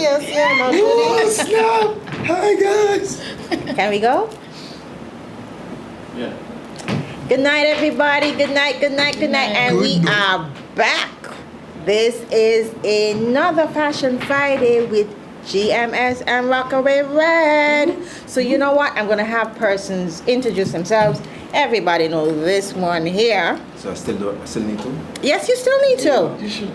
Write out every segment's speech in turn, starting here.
Yes, yeah, man. Oh, snap! Hi, guys! Can we go? Yeah. Good night, everybody. Good night, good night, good night. And we are back. This is another Fashion Friday with GMS and Rockaway Red. So you know what? I'm going to have persons introduce themselves. Everybody knows this one here. So I still need to? Yes, you still need to. You should.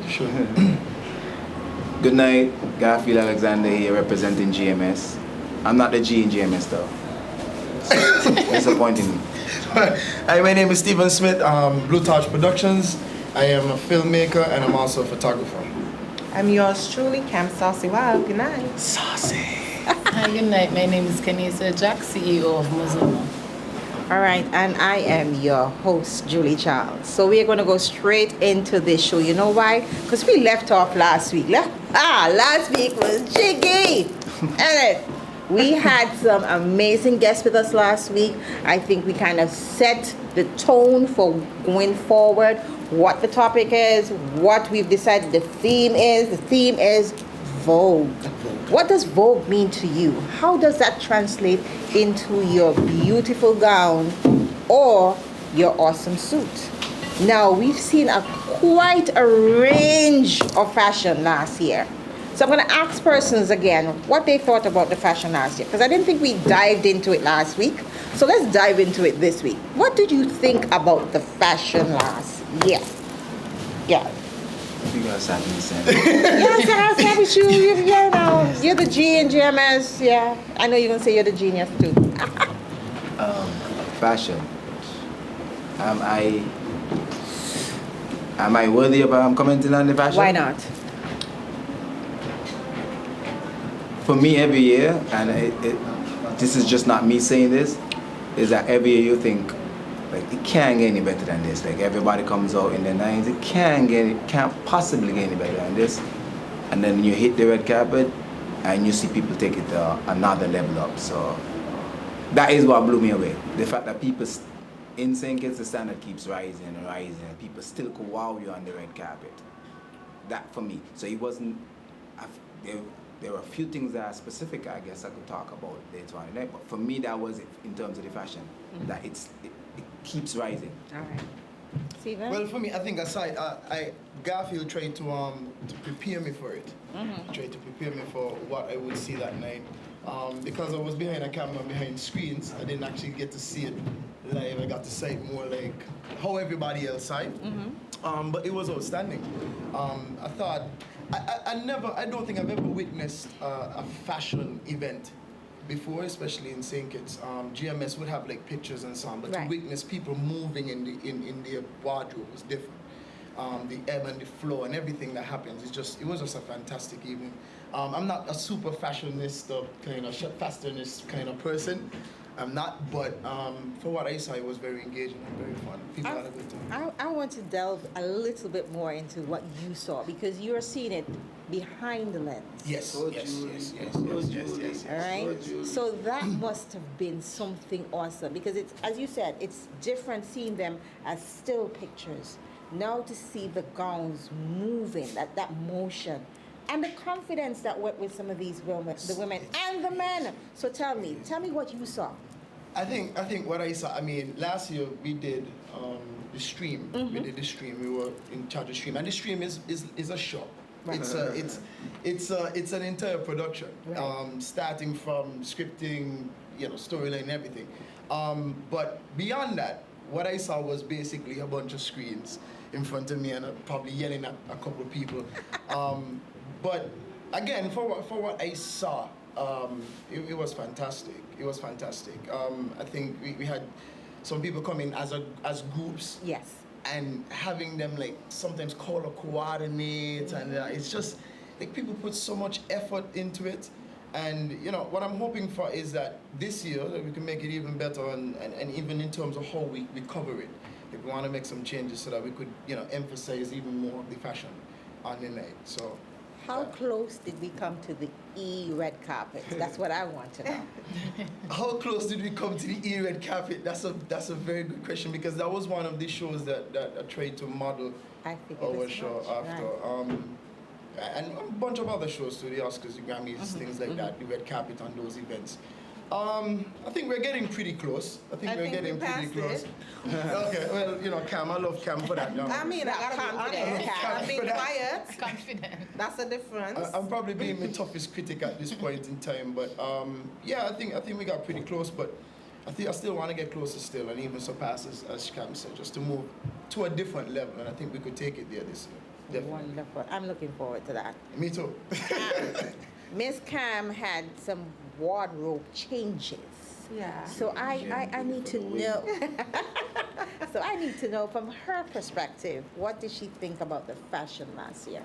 Good night. Garfield Alexander here representing GMS. I'm not the G in GMS though. Disappointing me. Hi, my name is Stephen Smith, Blue Touch Productions. I am a filmmaker and I'm also a photographer. I'm yours truly, Cam Saucy Wild. Good night. Saucy. Hi, good night. My name is Kenisa Jack, CEO of Mozilla. All right, and I am your host, Julie Charles. So we are going to go straight into this show. You know why? Because we left off last week. Last week was jiggy. And we had some amazing guests with us last week. I think we kind of set the tone for going forward, what the topic is, what we've decided the theme is. The theme is Vogue. What does Vogue mean to you? How does that translate into your beautiful gown or your awesome suit? Now, we've seen quite a range of fashion last year. So I'm going to ask persons again what they thought about the fashion last year, because I didn't think we dived into it last week. So let's dive into it this week. What did you think about the fashion last year? Yeah. You guys have me saying. Yes, I have with you. You know, you're the G in GMS. Yeah, I know you're gonna say you're the genius too. Fashion. Am I worthy of commenting on the fashion? Why not? For me, every year, and this is just not me saying this, is that every year you think, like, it can't get any better than this. Like, everybody comes out in the 90s, it can't possibly get any better than this. And then you hit the red carpet and you see people take it another level up. So that is what blew me away. The fact that people in St. Kitts, the standard keeps rising and rising, and people still could wow you on the red carpet. That for me. So it wasn't, there were a few things that are specific, I guess I could talk about later on tonight, but for me that was it in terms of the fashion, that it keeps rising. All right. Steven? Well, for me, I think aside, Garfield tried to prepare me for it. Tried to prepare me for what I would see that night. Because I was behind a camera, behind screens, I didn't actually get to see it live. I got to see it more like how everybody else saw it. But it was outstanding. I thought, I don't think I've ever witnessed a fashion event before, especially in St. Kitts. GMS would have like pictures and so on, but to witness people moving in their wardrobe was different. The ebb and the flow and everything that happens, it was just a fantastic evening. I'm not a super fashionista kind of fashionist kind of person. I'm not, but for what I saw, it was very engaging and very fun. People had a good time. I want to delve a little bit more into what you saw, because you're seeing it behind the lens. Yes. All right. So that must have been something awesome, because it's, as you said, it's different seeing them as still pictures. Now to see the gowns moving, that motion, and the confidence that went with some of these women, the women and the men. So tell me what you saw. I think what I saw, I mean, last year we did the stream. We did the stream. We were in charge of stream, and the stream is a show. Right. It's an entire production, starting from scripting, storyline, and everything. But beyond that, what I saw was basically a bunch of screens in front of me and probably yelling at a couple of people. But again, for what I saw, it was fantastic. It was fantastic. I think we had some people come in as groups. Yes. And having them like sometimes color coordinate, and it's just like people put so much effort into it. And what I'm hoping for is that this year that we can make it even better, and even in terms of how we cover it. If we want to make some changes so that we could emphasize even more of the fashion on the night. So. How close did we come to the red carpet? That's what I want to know. How close did we come to the red carpet? That's a very good question, because that was one of the shows that I tried to model our show after. Right. and a bunch of other shows too, the Oscars, the Grammys, things like that, the red carpet on those events. I think we're getting pretty close. I think we're getting pretty close. Okay, well, you know, Cam, I love Cam for that. I mean, I gotta be honest. I'm being quiet. Confident. That's the difference. I'm probably being my toughest critic at this point in time, but yeah, I think we got pretty close, but I still want to get closer still and even surpass, as Cam said, just to move to a different level, and I think we could take it there this year. Definitely. Wonderful. I'm looking forward to that. Me too. Miss Cam had some wardrobe changes. Yeah. So I need to know. So I need to know from her perspective, what did she think about the fashion last year?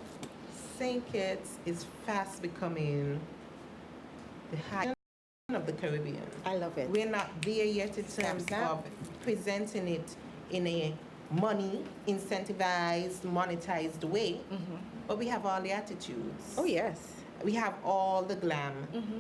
St. Kitts is fast becoming the high of the Caribbean. I love it. We're not there yet in terms Snap. of presenting it in a money, incentivized, monetized way, but we have all the attitudes. Oh yes. We have all the glam.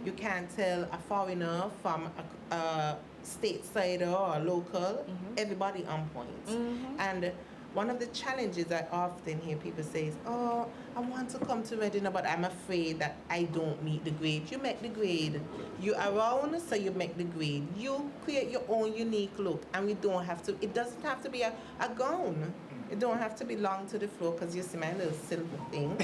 You can't tell a foreigner from a statesider or a local. Everybody on point. And one of the challenges I often hear people say is, oh, I want to come to R.E.D, but I'm afraid that I don't meet the grade. You make the grade. You're around, so you make the grade. You create your own unique look, and we don't have to, it doesn't have to be a gown. It don't have to be long to the floor, because you see my little silver thing.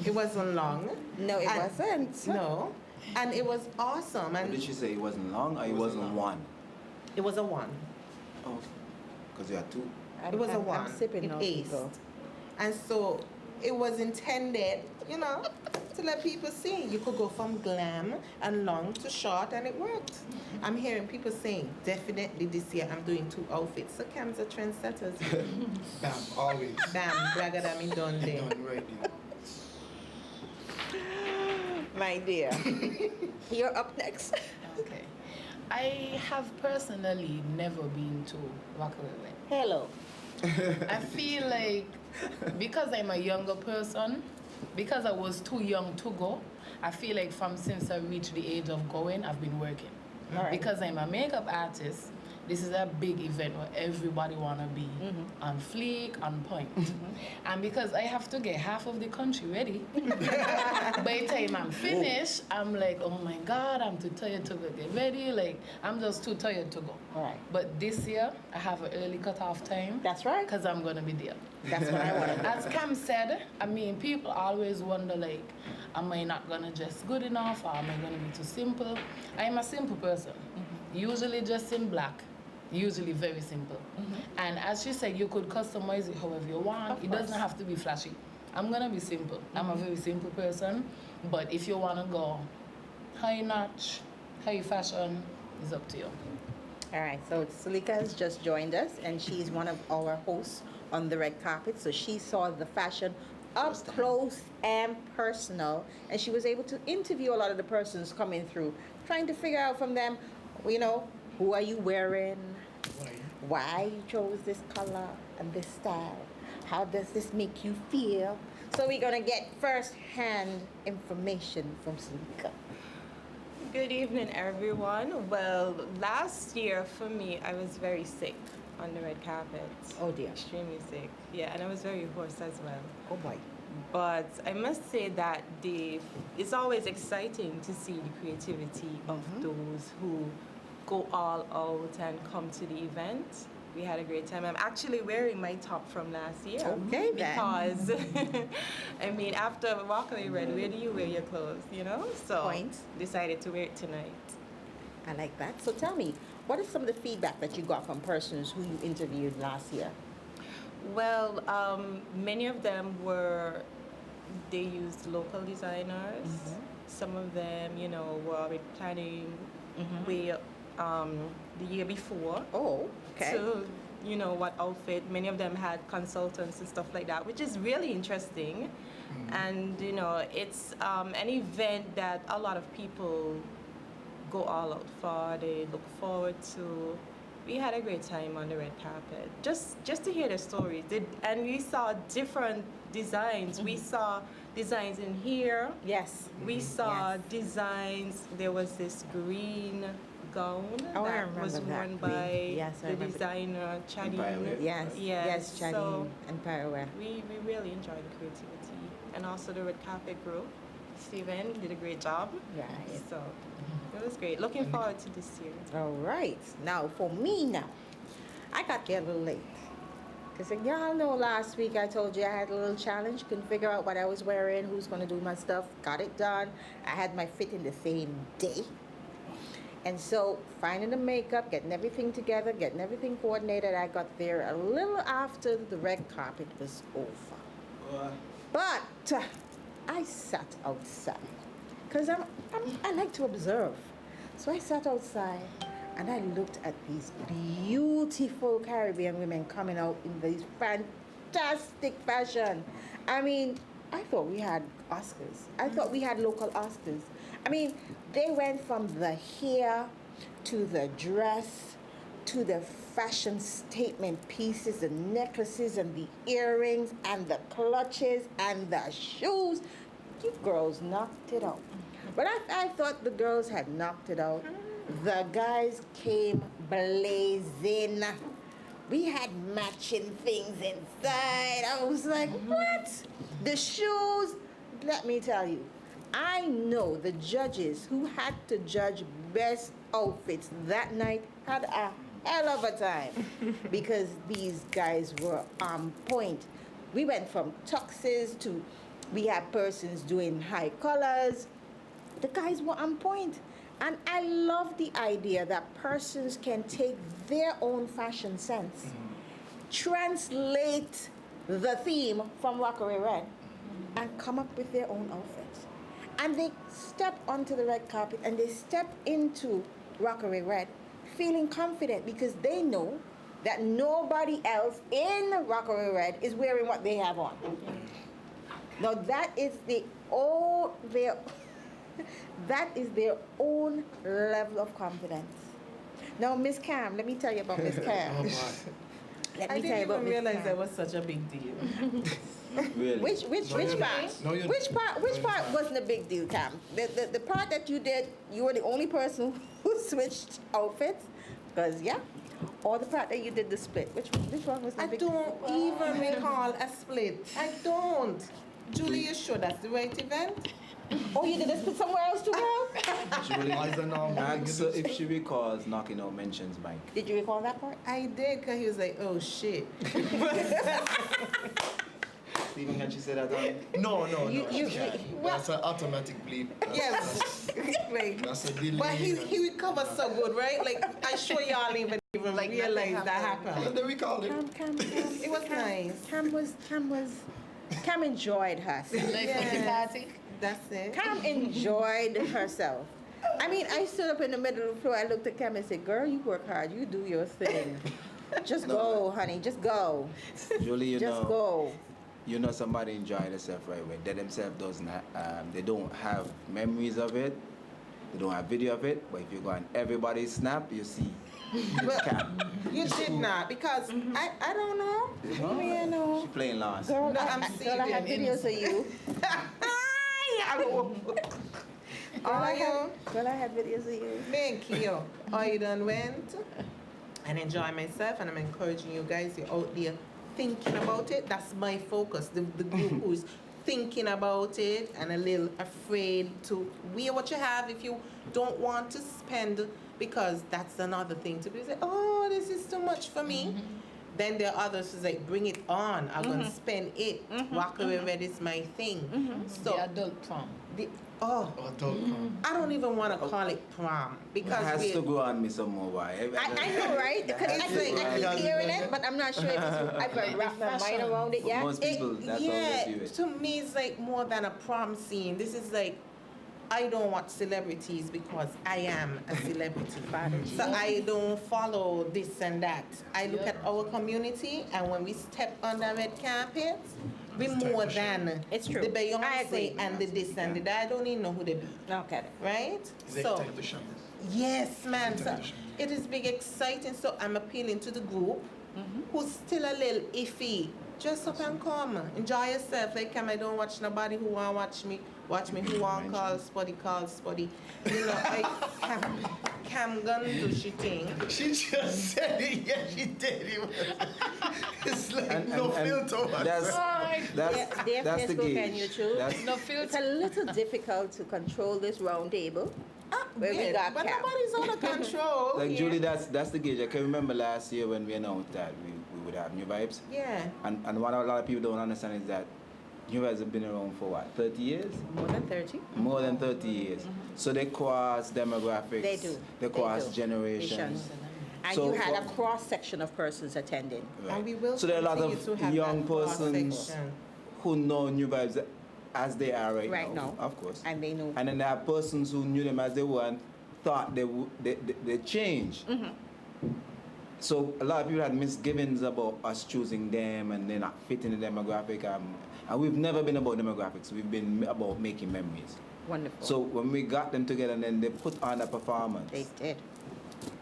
It wasn't long. No, it wasn't. No. And it was awesome. What And did she say? It wasn't long or it wasn't one? it was a one. Oh, because you had two. It was a one. I'm sipping It now, aced. people. And so it was intended, you know, to let people see. You could go from glam and long to short, and it worked. I'm hearing people saying, definitely this year I'm doing 2 outfits. So Cam's a trendsetter. Bam, always. Bam, bragadam done there. Done right there. My dear. You're up next. Okay. I have personally never been to Rockaway. Hello. I feel like because I'm a younger person, because I was too young to go, I feel like since I reached the age of going, I've been working. All right. Because I'm a makeup artist, this is a big event where everybody wanna be on fleek, on point. And because I have to get half of the country ready, by the time I'm finished, I'm like, oh my God, I'm too tired to go get ready. Like, I'm just too tired to go. All right. But this year, I have an early cutoff time. That's right. Because I'm gonna be there. That's what I want to know. As Cam said, I mean, people always wonder, like, am I not gonna dress good enough, or am I gonna be too simple? I'm a simple person, usually dressed in black, usually very simple. And as she said, you could customize it however you want. It doesn't have to be flashy. I'm gonna be simple. I'm a very simple person, but if you wanna go high notch, high fashion, it's up to you. All right, so Salika has just joined us, and she's one of our hosts on the red carpet. So she saw the fashion up close and personal, and she was able to interview a lot of the persons coming through, trying to figure out from them, you know, who are you wearing, why you chose this color and this style, how does this make you feel? So we're gonna get first-hand information from Salika. Good evening, everyone. Well, last year for me, I was very sick on the red carpet. Oh dear. Extremely sick. Yeah, and I was very hoarse as well. Oh boy. But I must say that it's always exciting to see the creativity of those who go all out and come to the event. We had a great time. I'm actually wearing my top from last year. Okay, then. Because, I mean, after Rockaway R.E.D, where do you wear your clothes, you know? So, Point. decided to wear it tonight. I like that. So tell me, what is some of the feedback that you got from persons who you interviewed last year? Well, many of them they used local designers. Some of them, you know, were already planning way the year before. Oh, okay. To, you know, what outfit. Many of them had consultants and stuff like that, which is really interesting. And, you know, it's an event that a lot of people go all out for. They look forward to. We had a great time on the red carpet. Just to hear the stories. And we saw different designs. We saw designs in here. Yes. We saw designs. There was this green gown Oh, I that remember was that. worn by Yes, I the remember. designer Chadine. Empire Wear. Yes. Yes, Yes, Chadine so and Parawear. we really enjoyed the creativity. and also the red carpet group. Steven did a great job. Right. So it was great. Looking forward to this year. All right. Now, for me now, I got there a little late. Because y'all know last week I told you I had a little challenge. Couldn't figure out what I was wearing, who's going to do my stuff. Got it done. I had my fit in the same day. And so finding the makeup, getting everything together, getting everything coordinated, I got there a little after the red carpet was over. But I sat outside because I like to observe. So I sat outside and I looked at these beautiful Caribbean women coming out in these fantastic fashion. I mean, I thought we had Oscars. I thought we had local Oscars. I mean, they went from the hair to the dress to the fashion statement pieces, the necklaces and the earrings and the clutches and the shoes. You girls knocked it out. But I thought the girls had knocked it out. The guys came blazing. We had matching things inside. I was like, what? The shoes, let me tell you, I know the judges who had to judge best outfits that night had a hell of a time because these guys were on point. We went from tuxes to, we had persons doing high collars. The guys were on point. And I love the idea that persons can take their own fashion sense, translate the theme from Rockaway Red, and come up with their own outfits. And they step onto the red carpet and they step into Rockaway Red feeling confident because they know that nobody else in Rockaway Red is wearing what they have on. Now that is that is their own level of confidence. Now, Miss Cam, let me tell you about Miss Cam. I didn't even realize that was such a big deal. Really? Which part? No, you Which part wasn't a big deal, Cam? The part that you did, you were the only person who switched outfits, because yeah. Or the part that you did the split. Which one was the I big don't even recall a split. I don't. Julie, you sure that's the right event? Oh, you did a split somewhere else too, girl? Julie, Eyes are now ask her if she recalls knocking out mentions, Mike. Did you recall that part? I did, because he was like, oh shit. Stephen, can she say that on? No, You- she can't. That's an automatic bleep. Yes. Like, That's a delay. but he recovered so good, right? Like, I sure y'all even Like, realize nothing that happened. happened. And then we called it. Cam. It was nice. Cam enjoyed herself. Like Yeah. party. That's it. Cam enjoyed herself. I mean, I stood up in the middle of the floor. I looked at Cam and said, "Girl, you work hard. You do your thing. Just go, honey. Just go. Julie, Just go." you know somebody enjoying themselves right away. They themselves doesn't they don't have memories of it. They don't have video of it. But if you go on everybody's snap, you see. But Cat. you did not, because I don't know. You know, She playing last. girl, No, I I'm had serious. videos of you. Girl, I had videos of you. Thank you. I done went and enjoy myself, and I'm encouraging you guys. You're out there thinking about it. That's my focus. The group who's thinking about it and a little afraid to wear what you have if you don't want to spend, because that's another thing to be say, oh, this is too much for me. Then there are others who's like, bring it on. I'm gonna spend it. Rockaway Red is my thing. So The adult prom. oh, Adult prom. I don't even want to call it prom It because has to go on me some more. Why? I know, right? Because I keep hearing it, but I'm not sure if it's, I've wrapped my mind around it For yet. most people, that's how yeah, they do it. to me it's like more than a prom scene. This is like, I don't watch celebrities because I am a celebrity. So I don't follow this and that. I look at our community, and when we step on the red carpet, we more than It's true. the I agree. Beyonce and the this and the that. I don't even know who they be, Okay. right? It's So time to shine. yes, man. So it is big exciting. So I'm appealing to the group who's still a little iffy. Dress up and come. Enjoy yourself. Like Cam, I don't watch nobody who want watch me. Watch me who want call Spuddy. You know, Cam gun do she think? She just said it. Yeah, she did. It's like no filter. That's Their that's the Facebook gauge. and YouTube. That's, No It's filter. a little difficult to control this round table where we Yeah, got but Cam. nobody's under control. like yeah. Julie, that's the gauge. I can remember last year when we announced that we would have new vibes. Yeah. And what a lot of people don't understand is that new vibes have been around for what, 30 years? More than 30. More than 30 years. So they cross demographics. They do. They cross do. generations. And So you had a for- cross section of persons attending. Right. And we will So there are a lot continue to of have young that cross persons section. who know new vibes as they are right Right now. now. Of course. And they know. And then there are persons who knew them as they were and thought they changed. So a lot of people had misgivings about us choosing them and they're not fitting the demographic. And we've never been about demographics. We've been about making memories. Wonderful. So when we got them together and then they put on a performance they did.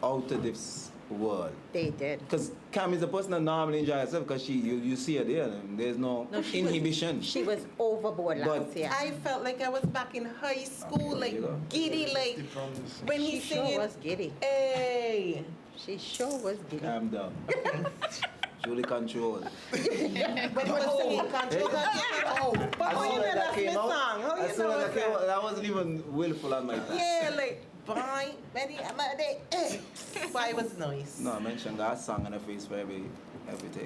out of this world. They did. Because Cam is a person that normally enjoys herself because you see her there and there's no, she inhibition. Was, she was overboard But- last year. I felt like I was back in high school, There like you go. giddy, like when she he's sure singing. was giddy. Hey, She sure was giddy. Calm down. Julie control. but when singing control, but when you know that's my song, how as you soon know as it's that came that? out, that wasn't even willful on my part. Yeah, like bye, Betty, I'm a day. But it was nice. No, I mentioned God's song on the face for everything.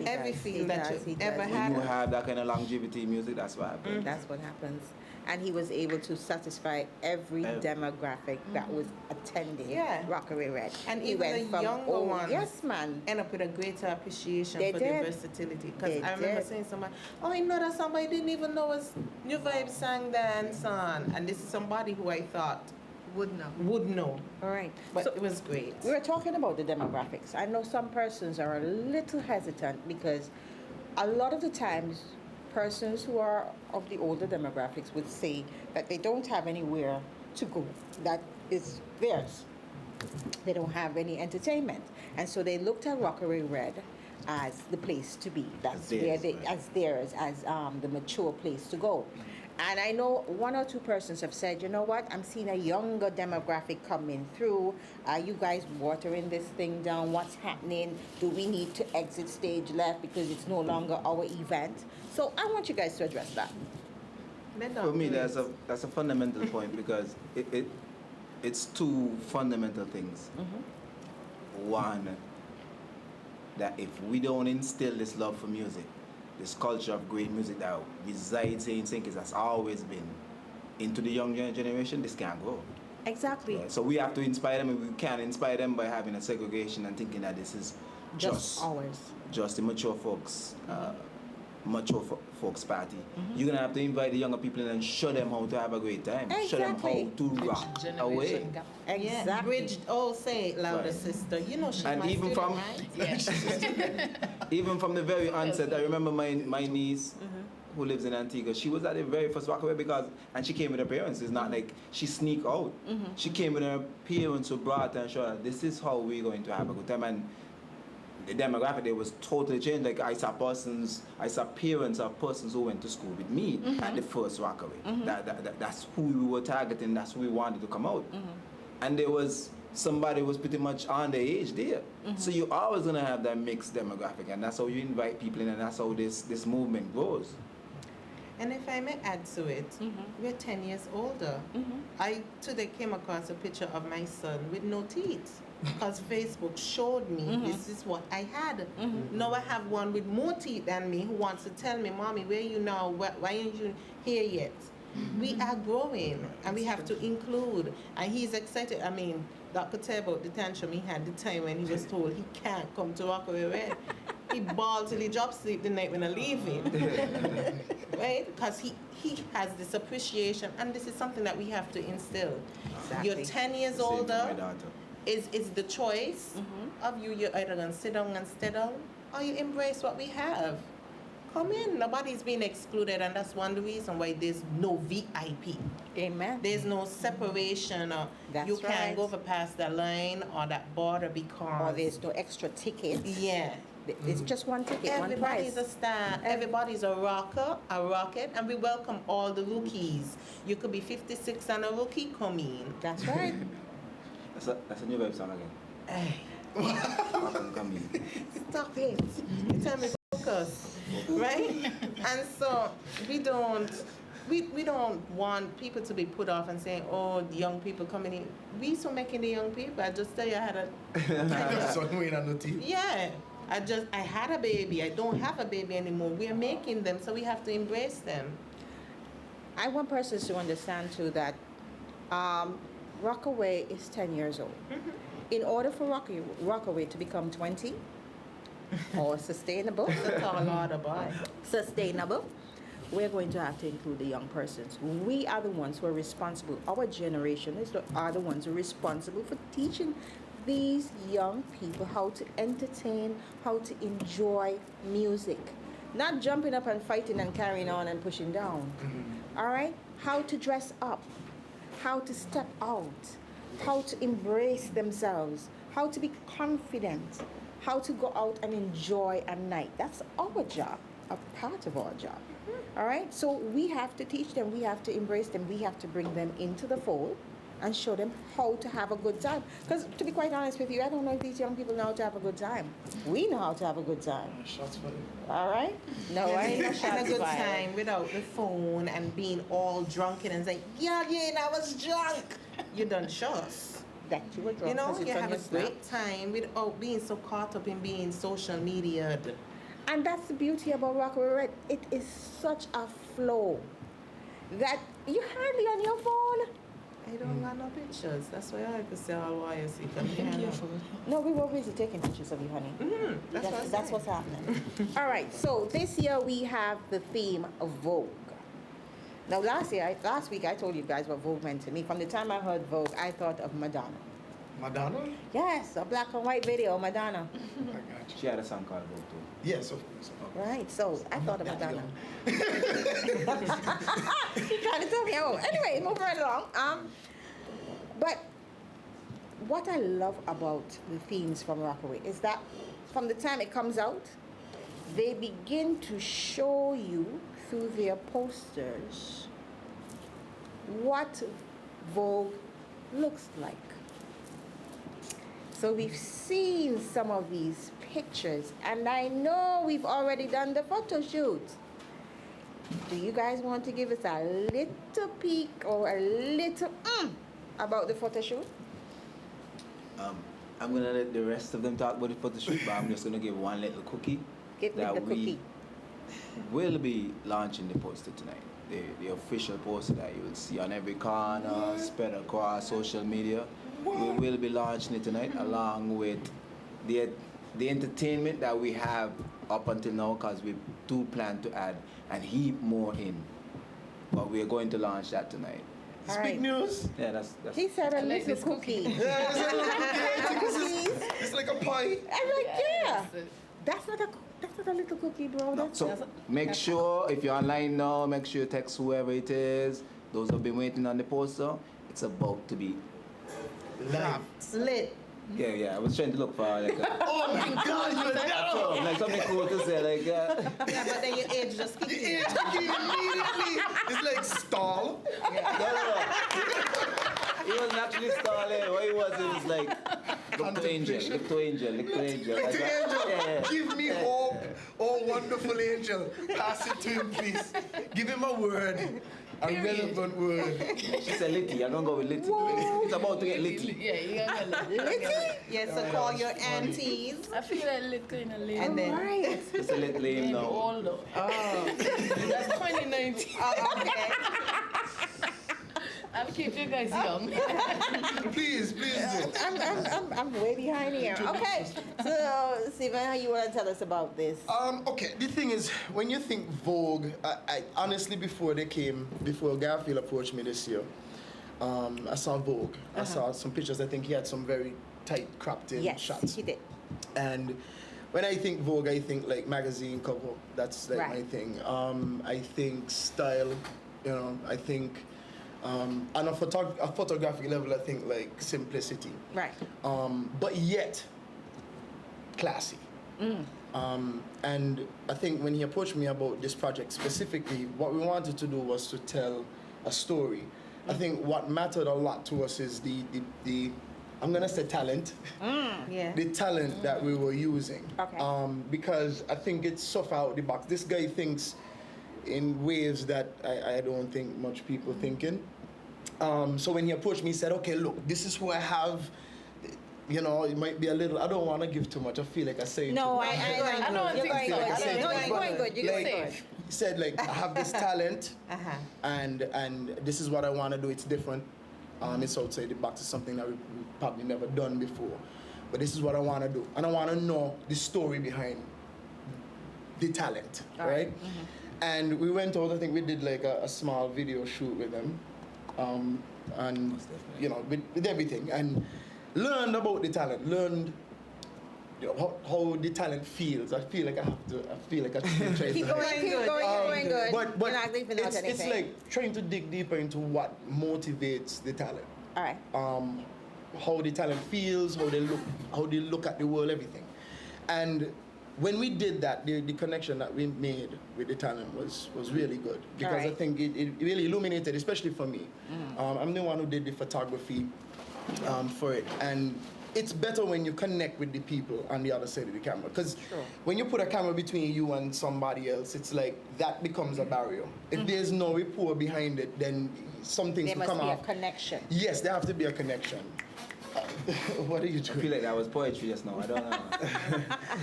Every does, feel he that does, you he ever does. When you had. have that kind of longevity in music, that's what happens. That's what happens. And he was able to satisfy every demographic that was attending Yeah. Rockaway Red. And he even went the from younger old, ones. Yes, man. End up with a greater appreciation They for did. the versatility. Because They I remember did. saying to somebody, oh, I know that somebody didn't even know was New Vibe sang dance on. And this is somebody who I thought Would know. would know. All right. But So it was great. we were talking about the demographics. I know some persons are a little hesitant because a lot of the times persons who are of the older demographics would say that they don't have anywhere to go that is theirs. They don't have any entertainment. And so they looked at Rockaway Red as the place to be. That's As where theirs, they, right. as theirs, as the mature place to go. And I know one or two persons have said, you know what, I'm seeing a younger demographic coming through. Are you guys watering this thing down? What's happening? Do we need to exit stage left because it's no longer our event? So I want you guys to address that. For me, that's a fundamental point because it's two fundamental things. One, that if we don't instill this love for music, this culture of great music that resides here in St. Kitts, that's always been into the young generation, this can't go. Exactly. Yeah, so we have to inspire them, and we can't inspire them by having a segregation and thinking that this is just ours. just the mature folks folks party. You're gonna have to invite the younger people in and show them how to have a great time. Show them Exactly. how to rock away. Generation gap. Yeah, Exactly. Bridget, oh, say it louder, Right. sister. You know she's And my even student, from- right? Even from the very onset, I remember my niece who lives in Antigua. She was at the very first Rockaway and she came with her parents. It's not like she sneaked out. She came with her parents who brought her and showed her this is how we're going to have a good time. And the demographic there was totally changed. Like I saw parents of persons who went to school with me at the first Rockaway. That's who we were targeting. That's who we wanted to come out. And there was somebody who was pretty much on the age there. So you're always gonna have that mixed demographic, and that's how you invite people in, and that's how this movement grows. And if I may add to it, we're 10 years older. I today came across a picture of my son with no teeth because Facebook showed me this is what I had. Now I have one with more teeth than me who wants to tell me, Mommy, where you now? Why aren't you here yet? We are growing and we have to include. And he's excited. I mean, Doc could tell about the tantrum he had the time when he was told he can't come to Rockaway Red. He bawled till he dropped sleep the night when I leave him. Right? Because he has this appreciation, and this is something that we have to instill. Exactly. You're 10 years Same for my older, daughter. is the choice of you. You're either going to sit down and stay down, or you embrace what we have. Come in. Nobody's being excluded, and that's one reason why there's no VIP. Amen. There's no separation, or That's you can't right. go over past that line or that border Or because there's no extra ticket. yeah. It's just one ticket, one Everybody's price. a star. Everybody's a rocket, and we welcome all the rookies. You could be 56 and a rookie, come in. That's right. That's a new vibe song again. Hey, Come in. stop it. You tell me focus, right? And so we don't want people to be put off and saying, oh, the young people coming in. We so making the young people. I just tell you I had a yeah. I had a baby. I don't have a baby anymore. We are making them, so we have to embrace them. I want persons to understand too that Rockaway is 10 years old. In order for Rockaway to become 20 or sustainable, That's all Lord boy. sustainable, we're going to have to include the young persons. We are the ones who are responsible. Our generation are the ones who are responsible for teaching these young people how to entertain, how to enjoy music. Not jumping up and fighting and carrying on and pushing down. All right? How to dress up, how to step out, how to embrace themselves, how to be confident, how to go out and enjoy a night. That's our job, a part of our job. All right? So we have to teach them, we have to embrace them, we have to bring them into the fold and show them how to have a good time. Because to be quite honest with you, I don't know if these young people know how to have a good time. We know how to have a good time. Shots fired. All right? No, I ain't no Have a shots good fired. time without the phone and being all drunken and saying, yeah, I was drunk. You done show us. That you were drunk. You know, 'cause it's you on have your a snap. great time without being so caught up in being social media. And that's the beauty about Rockaway Red. It is such a flow that you hardly on your phone. I don't got no pictures. That's why I have to say all why you see. No, we were busy taking pictures of you, honey. That's what's happening. All right, so this year we have the theme of Vogue. Now, last week I told you guys what Vogue meant to me. From the time I heard Vogue, I thought of Madonna. Madonna? Yes, a black and white video, Madonna. I got you. She had a song called Vogue too. Yes, of course. Right, so I thought of That Madonna. young. You're trying to tell me, oh, anyway, moving right along. But what I love about the themes from Rockaway is that from the time it comes out, they begin to show you through their posters what Vogue looks like. So we've seen some of these pictures, and I know we've already done the photo shoot. Do you guys want to give us a little peek or a little about the photo shoot? I'm gonna let the rest of them talk about the photo shoot, but I'm just gonna give one little cookie. Give me that the cookie. will be launching the poster tonight. The official poster that you will see on every corner, spread across social media. We will be launching it tonight along with the entertainment that we have up until now, because we do plan to add and heap more in. But we are going to launch that tonight. All It's big right. news. Yeah, that's He said a like little this cookie. Yeah, it's like, Cookies. it's like a pie. I'm like, yeah. That's not a little cookie, bro. no. That's So make sure, if you're online now, make sure you text whoever it is. Those who've been waiting on the poster. It's about to be. Live. Lit. Yeah. I was trying to look for like Oh my God, you're that. like something cool to say, like Yeah, but then your age just kicks in. It's immediately. It's like stall. No. He wasn't actually stalling. What he was like, look to angel, look to angel, look to angel. Like To that. angel, Yeah. give me hope, oh wonderful angel. Pass it to him, please. Give him a word, a relevant word. She said litty, I'm gonna go with litty. It's about to get litty. Yeah, you got little. Yes, so call your aunties. I feel like little in a little. And then, right. It's a little lame Maybe now. older. oh, That's 2019. okay. I'll keep you guys young. Please do. I'm way behind here. Okay. So, Stephen, how you want to tell us about this? Okay, the thing is, when you think Vogue, I honestly, before Garfield approached me this year, I saw Vogue. I saw some pictures. I think he had some very tight, cropped in Yes, shots. he did. And when I think Vogue, I think like magazine cover. That's like Right. my thing. I think style, I think on a photographic level, I think like simplicity. Right. But yet classy. And I think when he approached me about this project specifically, what we wanted to do was to tell a story. I think what mattered a lot to us is the I'm gonna say talent. Yeah. The talent that we were using. Okay. Because I think it's so far out the box. This guy thinks in ways that I don't think much people thinking. So when he approached me, he said, okay, look, this is who I have. You know, it might be a little, I don't want to give too much. I feel like I say No, too I much. don't you're think going so. good. I don't No, think you're going good. You're like, going good. he said, like, I have this talent, and this is what I want to do. It's different. It's outside the box. It's something that we've probably never done before. But this is what I want to do. And I want to know the story behind the talent, right? And we went out, I think we did like a small video shoot with them. And, you know, with everything. And learned about the talent, learned how the talent feels. I feel like I should try Keep to going, keep going, you're going good. But You're not leaving out it's anything. like trying to dig deeper into what motivates the talent. All right. How the talent feels, how they look at the world, everything. And when we did that, the connection that we made with the talent was really good, because I think it really illuminated, especially for me. I'm the one who did the photography for it, and it's better when you connect with the people on the other side of the camera, because when you put a camera between you and somebody else, it's like that becomes a barrier. If there's no rapport behind it, then some things There will come must be off. a connection. Yes, there have to be a connection. What are you I doing? feel like that was poetry just now. I don't know.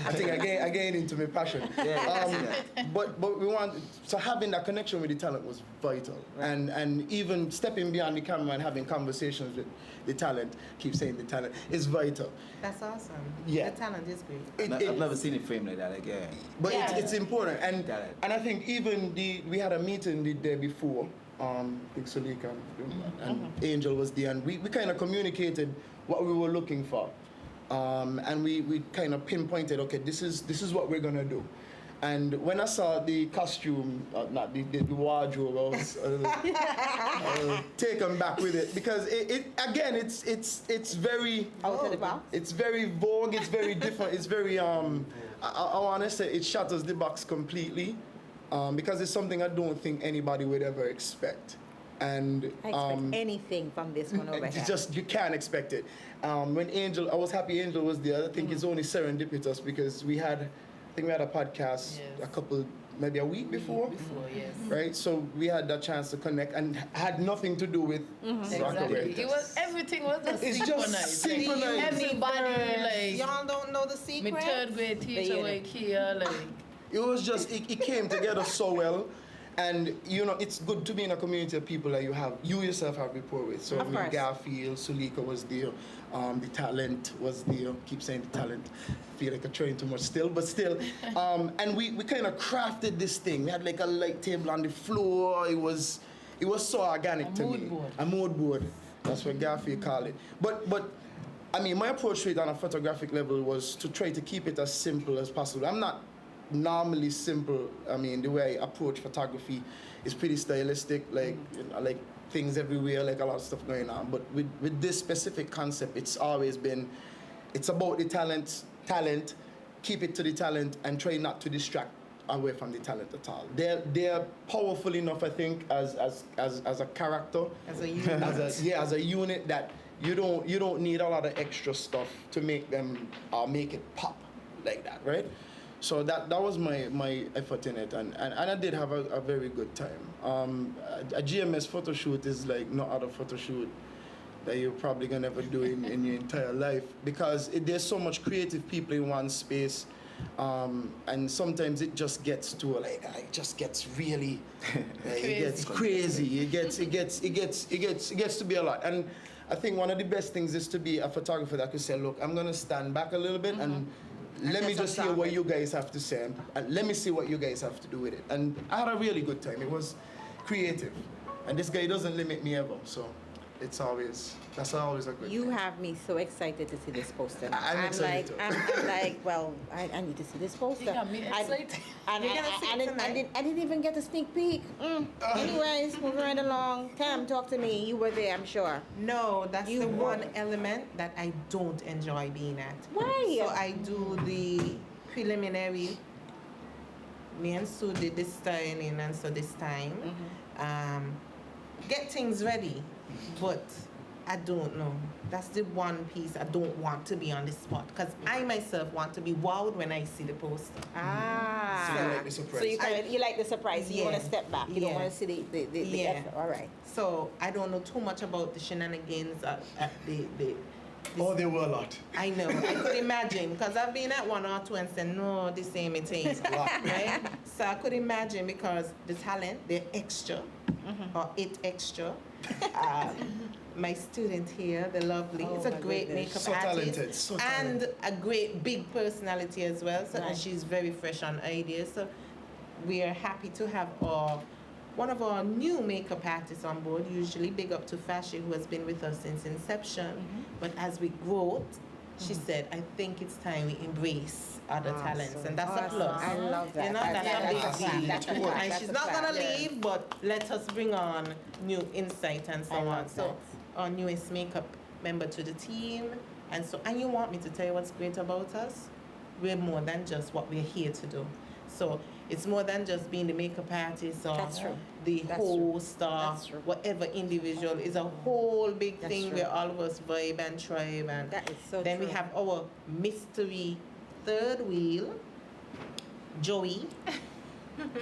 I think I gained into my passion. But we want, so having that connection with the talent was vital, and even stepping beyond the camera and having conversations with the talent, keep saying the talent, is vital. That's awesome. Yeah. The talent is great. I've never seen it framed like that. Like, yeah. But it's important, and Talent. I think even we had a meeting the day before. I think Sulika and Angel was there, and we kind of communicated what we were looking for, and we kind of pinpointed, okay, this is what we're gonna do. And when I saw the costume, not the wardrobe, I was taken back with it, because it's very Out of the box? It's very Vogue. It's very different. It's very I want to say it shatters the box completely, because it's something I don't think anybody would ever expect. And I expect anything from this one over it's here. just, you can't expect it. When I was happy Angel was there. I think it's only serendipitous, because we had a podcast maybe a week before. Yes. Right? So we had that chance to connect, and had nothing to do with Rockaway. Exactly. Everything was just It's synchronized. just synchronized. Everybody, like, Y'all don't know the secret. my third grade teacher like here, like, It was just, it came together so well. And, you know, it's good to be in a community of people that you yourself have rapport with. So, Of course. Garfield, Sulika was there, the talent was there. Keep saying the talent. Feel like I'm trying too much still, but still. And we kind of crafted this thing. We had like a light table on the floor. It was so organic to me. board. A mood board. That's what Garfield called it. But I mean, my approach to it on a photographic level was to try to keep it as simple as possible. I'm not normally simple. I mean, the way I approach photography is pretty stylistic, like, you know, like things everywhere, like a lot of stuff going on. But with this specific concept, it's always been, it's about the talent, keep it to the talent, and try not to distract away from the talent at all. They're powerful enough, I think, as a character, As a unit. as a unit, that you don't need a lot of extra stuff to make them make it pop like that, right? So that was my effort in it, and I did have a very good time. A GMS photo shoot is like no other photo shoot that you're probably gonna ever do in your entire life, because there's so much creative people in one space, and sometimes it just gets to it just gets really it gets crazy. It gets to be a lot. And I think one of the best things is to be a photographer that could say, look, I'm gonna stand back a little bit and let me just hear what you guys have to say, and let me see what you guys have to do with it. And I had a really good time. It was creative, and this guy doesn't limit me ever, so that's always a good You thing. have me so excited to see this poster. I'm excited too. I'm like, well, I need to see this poster. you got me excited. And You're gonna see it tonight. I didn't even get a sneak peek. Anyways, moving right along. Tam, talk to me. You were there, I'm sure. No, that's You the were. one element that I don't enjoy being at. Why? So I do the preliminary. Me and Sue did this styling, and so this time, get things ready. But I don't know. That's the one piece I don't want to be on the spot because I myself want to be wowed when I see the poster. Ah. So you like the surprise. So you like the surprise. So you want to Yeah. step back. You don't Yeah. want to see the Yeah. effort. All right. So I don't know too much about the shenanigans at the Oh, there were a lot. I know. I could imagine because I've been at one or two and said, no, this ain't it ain't. Right? So I could imagine because the talent, they're extra or it extra. My student here, the lovely, is a my great goodness. makeup So artist talented, so and talented. a great big personality as well. So Right. and she's very fresh on ideas. So we are happy to have one of our new makeup artists on board. Usually, big up to Fashi, who has been with us since inception. But as we grow, she said, I think it's time we embrace other talents, and that's a plus. I love that. You know, that's Yeah, a big that's a deal. fact. That's a fact. And That's she's a not fact. gonna Yeah. leave, but let us bring on new insight and so I on. love So that. our newest makeup member to the team, and you want me to tell you what's great about us? We're more than just what we're here to do. So it's more than just being the makeup artist or That's true. the That's true. host or That's true. whatever individual. It's a whole big That's thing true. where all of us vibe and tribe, and That is so then true. we have our mystery third wheel, Joey,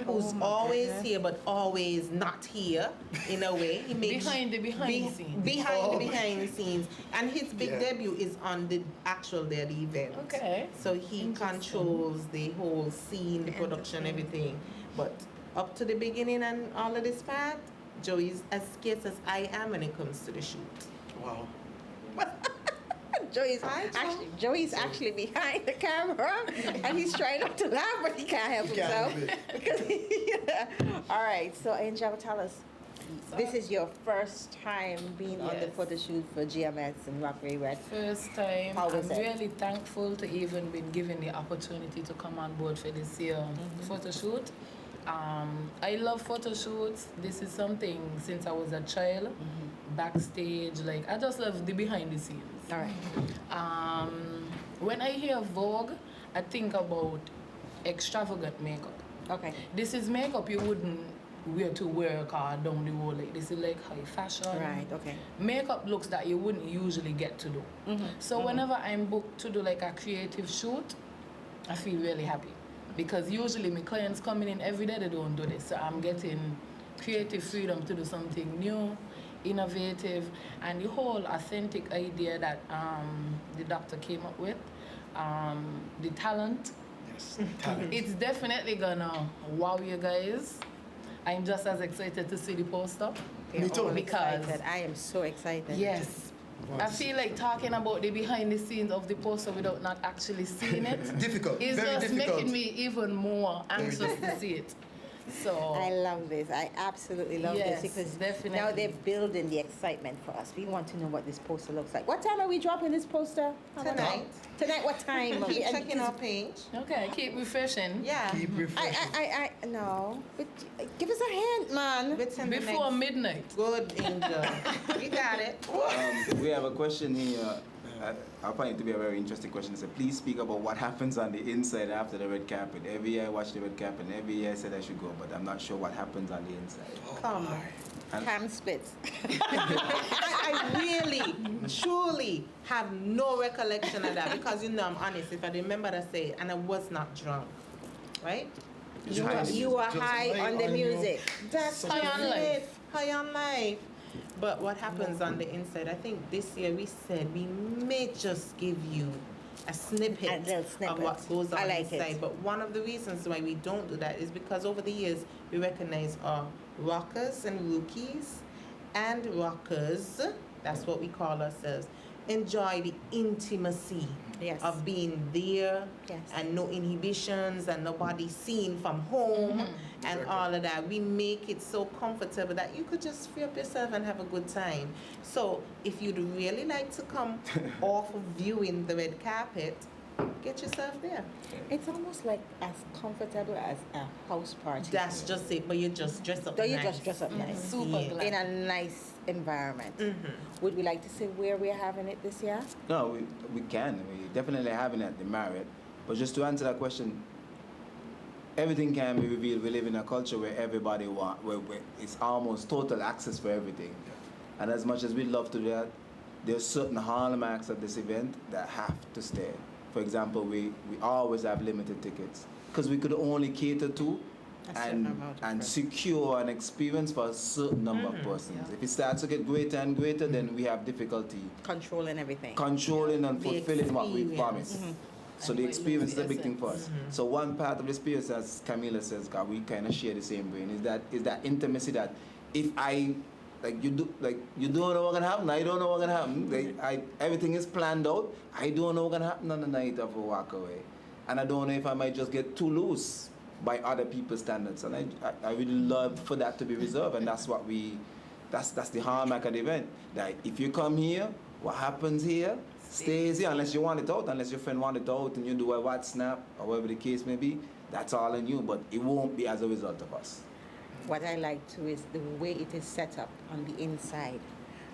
who's my always goodness. here but always not here in a way. He makes Behind the scenes. behind Oh. the behind the scenes, and his big Yeah. debut is on the actual day of the event. Okay. So he controls the whole scene, the production, everything. But up to the beginning and all of this part, Joey's as scarce as I am when it comes to the shoot. Wow. Joey's actually behind the camera, and he's trying not to laugh, but he can't help He can't himself. help Because all right, so Angel, tell us. This is your first time being on the Yes. photo shoot for GMS and Rockaway Red. First time. How was I'm it? really thankful to even been given the opportunity to come on board for this year photo shoot. I love photo shoots. This is something since I was a child, backstage. Like I just love the behind the scenes. All right. When I hear Vogue, I think about extravagant makeup. Okay. This is makeup you wouldn't wear to work or down the road. Like this is like high fashion. Right. Okay. Makeup looks that you wouldn't usually get to do. So whenever I'm booked to do like a creative shoot, I feel really happy because usually my clients coming in every day, they don't do this. So I'm getting creative freedom to do something new, innovative, and the whole authentic idea that the doctor came up with, the talent. Yes. Talent. It's definitely gonna wow you guys. I'm just as excited to see the poster. Me too. I'm Because- excited. I am so excited. Yes. I feel like talking about the behind the scenes of the poster without not actually seeing it Difficult. is Very just difficult. making me even more anxious to see it. So I love this. I absolutely love Yes, this because definitely. now they're building the excitement for us. We want to know what this poster looks like. What time are we dropping this poster? Tonight. Tonight, what time? are we- Keep and checking our page. okay, keep refreshing. Yeah. Keep refreshing. no. But give us a hint, man. Within the Before next- midnight. Good, Angel. You got it. We have a question here. I find it to be a very interesting question. It says, please speak about what happens on the inside after the red carpet. Every year I watch the red carpet, and every year I said I should go, but I'm not sure what happens on the inside. Come on. Cam splits. I really, truly have no recollection of that because I'm honest. If I remember to say it, and I was not drunk, right? You were Just high lay on the on your- music. That's High on life. it. High on life. But what happens on the inside? I think this year we said we may just give you a snippet, A little snippet. of what goes on I like inside. it. But one of the reasons why we don't do that is because over the years we recognize our rockers and rookies and rockers, that's what we call ourselves, enjoy the intimacy Yes. of being there Yes. and no inhibitions and nobody seen from home and all of that. We make it so comfortable that you could just free up yourself and have a good time. So if you'd really like to come off of viewing the red carpet, get yourself there. It's almost like as comfortable as a house party. That's just it, but you just dress up So you nice. just dress up nice. Super Yeah. glam. In a nice environment. Would we like to say where we're having it this year? No, we can. We definitely having it at the Marriott. But just to answer that question, everything can be revealed. We live in a culture where everybody where it's almost total access for everything. And as much as we love to do that, there's certain hallmarks of this event that have to stay. For example, we always have limited tickets because we could only cater to A certain amount of and persons. secure an experience for a certain number of persons. If it starts to get greater and greater, then we have difficulty Controlling everything. controlling and The fulfilling what we experience. promised. So And the we experience is lose a the big thing for us. So one part of the experience, as Camila says, God, we kind of share the same brain, is that intimacy that if I you don't know what's gonna happen. I don't know what's gonna happen. Everything is planned out. I don't know what's gonna happen on the night of a Rockaway, and I don't know if I might just get too loose by other people's standards. And I really love for that to be reserved, and that's what that's the hallmark of the event. That if you come here, what happens here stays here unless you want it out, unless your friend want it out and you do a WhatsApp or whatever the case may be. That's all on you, but it won't be as a result of us. What I like too is the way it is set up on the inside.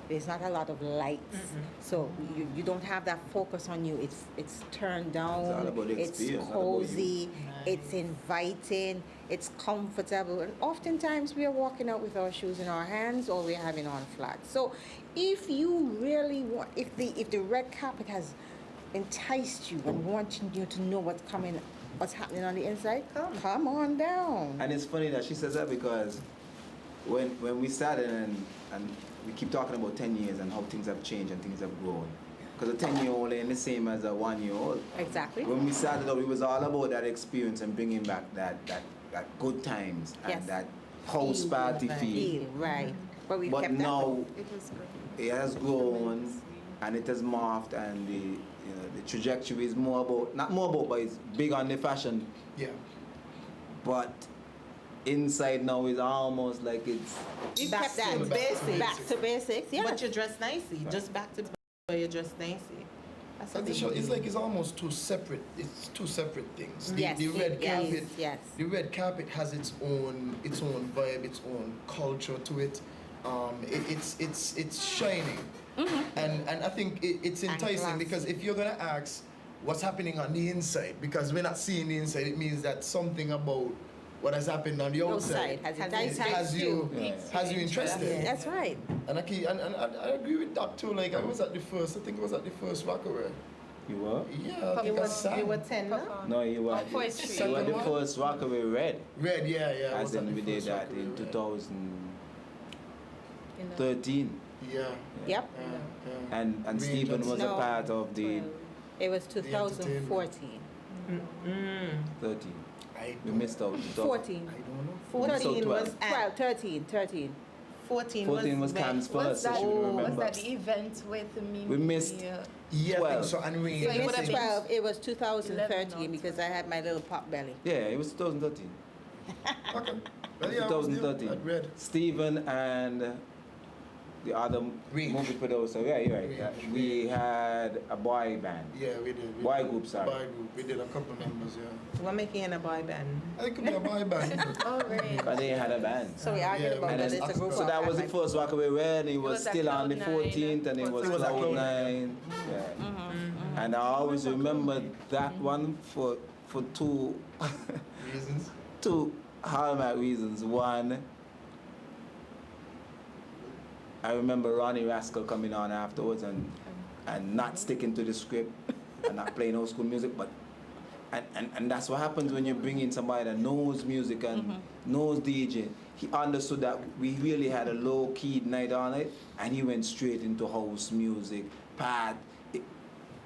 There's not a lot of lights, so you don't have that focus on you. It's turned down. It's all about the It's experience, not about you. cozy. It's inviting. It's comfortable. And oftentimes we are walking out with our shoes in our hands, or we're having on flats. So if you really want, if the red carpet has enticed you and wanting you to know what's happening on the inside, come on down. And it's funny that she says that because when we started and we keep talking about 10 years and how things have changed and things have grown. Because a 10-year-old ain't the same as a 1-year-old. Exactly. When we started out, it was all about that experience and bringing back that good times Yes. and that house party feel. Right. But we But kept now It was great. it has grown and it has morphed, and the trajectory is not more about, but it's big on the fashion. Yeah. But inside now is almost like it's We Back kept that to basics. back to basics. Yeah. But you dress nicely. Just back to you dress nicely. That's a But big it's deal. like it's almost two separate. It's two separate things. Yes, The red yes, carpet. yes. The red carpet has its own vibe, its own culture to it. It's shining, and I think it's And enticing classy. because if you're gonna ask what's happening on the inside, because we're not seeing the inside, it means that something about what has happened on the outside Has Has enticed has you Yeah. has you interested. That's right. And I agree with that too. Like I was at the first, I think I was at the first Rockaway. you were. Yeah, I think I sang. You were 10 now? No, you were. Oh, poetry. You were the Second first Rockaway Red. Red, yeah. I As was at in the we did first that Rockaway in Red. 2013. Yeah. Yep. Yeah. And Range Stephen was No. a part of the It was 2014. 13. I We don't- missed out. 14. I don't know. 14 was 12, 13. 14 was Cam's Was first, that, if you was remember. that the event with the meme? We missed- Yeah, I think 12. so. And Range. So it would have been 12, it was 11 2013 or because I had my little pop belly. Yeah, it was 2013. Okay. Well, yeah, I was there 2013. at Red. Stephen and the other Range. movie producer. Yeah, you're right. Yeah. Range. We had a boy band. Yeah, we did. We Boy did. group, sorry. Boy group. We did a couple members, yeah. We're making in a boy band. I think it could be a boy band. Oh, right. But they had a band. So we argued Yeah, about and whether then it's a group So or that a was the band. first Rockaway Red. It was was at still on the Cloud9. 14th, and it was It was at Cloud9. Cloud9. Yeah. And I always remember that one for two Reasons. two hallmark reasons. One, I remember Ronnie Rascal coming on afterwards and not sticking to the script and not playing old school music, but and that's what happens when you bring in somebody that knows music and knows DJ. He understood that we really had a low-key night on it, and he went straight into house music,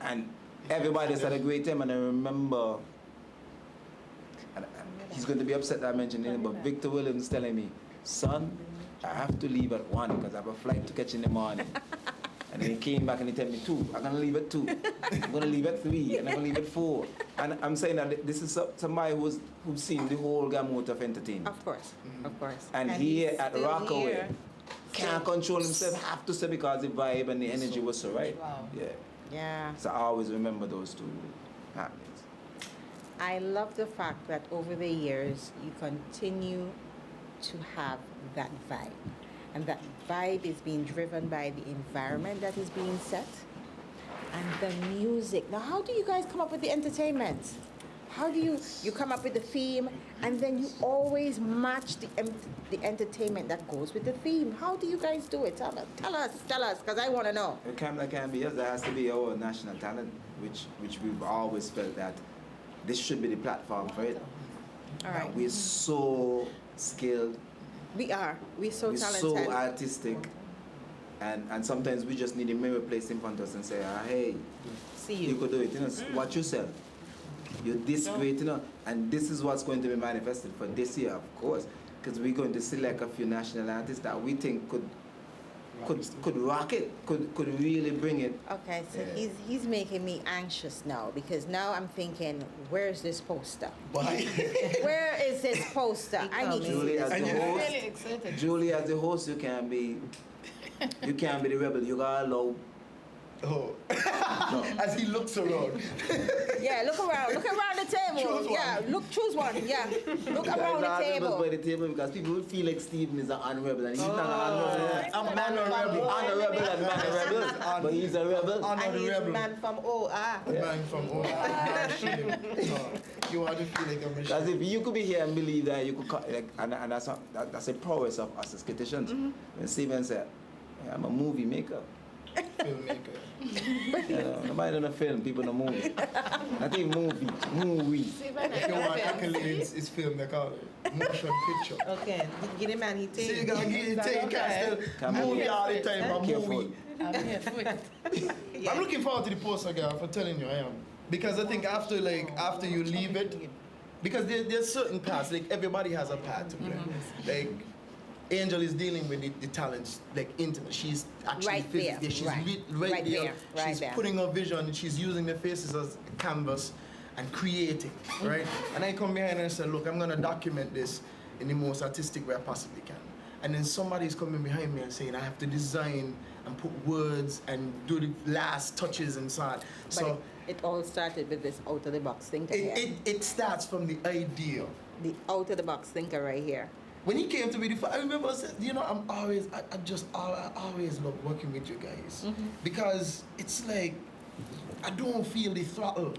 and everybody just had a great time. And I remember, and he's going to be upset that I mentioned him, but Victor Williams telling me, son, I have to leave at 1 because I have a flight to catch in the morning. And then he came back and he told me 2. I'm going to leave at 2. I'm going to leave at 3. And I'm going to leave at 4. And I'm saying that this is somebody who's seen the whole gamut of entertainment. Of course, of course. And And here he's at still Rockaway, here. can't control himself, have to say because the vibe and the energy was so right. Wow. Yeah. Yeah. So I always remember those two happenings. I love the fact that over the years you continue to have that vibe. And that vibe is being driven by the environment that is being set and the music. Now, how do you guys come up with the entertainment? How do you come up with the theme, and then you always match the entertainment that goes with the theme? How do you guys do it? Tell us, because I want to know. It can't be us. There has to be our national talent, which we've always felt that this should be the platform for it. All right. We're so skilled. We're so We're talented. so artistic. And sometimes we just need a mirror placed in front of us and say, hey, See you could do it. Watch yourself. You're this great, and this is what's going to be manifested for this year, of course, because we're going to select a few national artists that we think could rock it, could really bring it. Okay, so Yeah. he's making me anxious now, because now I'm thinking, where's this poster? Why? Where is this poster? I need to see Julie, as this. the I'm host, really excited. Julie, as the host, you can't be the rebel. You gotta allow. Oh. As he looks around. Yeah, look around the table. Choose one. Yeah, choose one. Yeah, look You guys around the are rebels table. by the table because people will feel like Stephen is an unrebel and he's not an unrebel. I'm man a rebel. Unrebel and man a rebel, but he's a rebel. I'm And a he's rebel. man from OR. The man from oh, you want to feel like a Because machine. if you could be here and believe that you could, and that's a prowess of us as criticians. When Stephen said, "Yeah, I'm a movie maker." Filmmaker. Nobody done a film, people don't movie. Not even movie. If you want accolades, it's film, they call it motion picture. Okay, give the man he See, you takes. gotta give it, take Come movie on. all the time, a Careful. movie. I'm here for it. I'm looking forward to the poster, girl, for telling you I am. Because I think after you leave it, because there's certain paths, like everybody has a path to play. Like Angel is dealing with the talents, like intimate. She's actually Right there, She's right. right Right there. there, right She's there. putting her vision. She's using the faces as canvas and creating, right? And I come behind and I say, look, I'm gonna document this in the most artistic way I possibly can. And then somebody's coming behind me and saying I have to design and put words and do the last touches and so on. So But it all started with this out of the box thinker here. it starts from the idea. The out of the box thinker right here. When he came to me, I remember I said, I always love working with you guys because it's like I don't feel the throttle.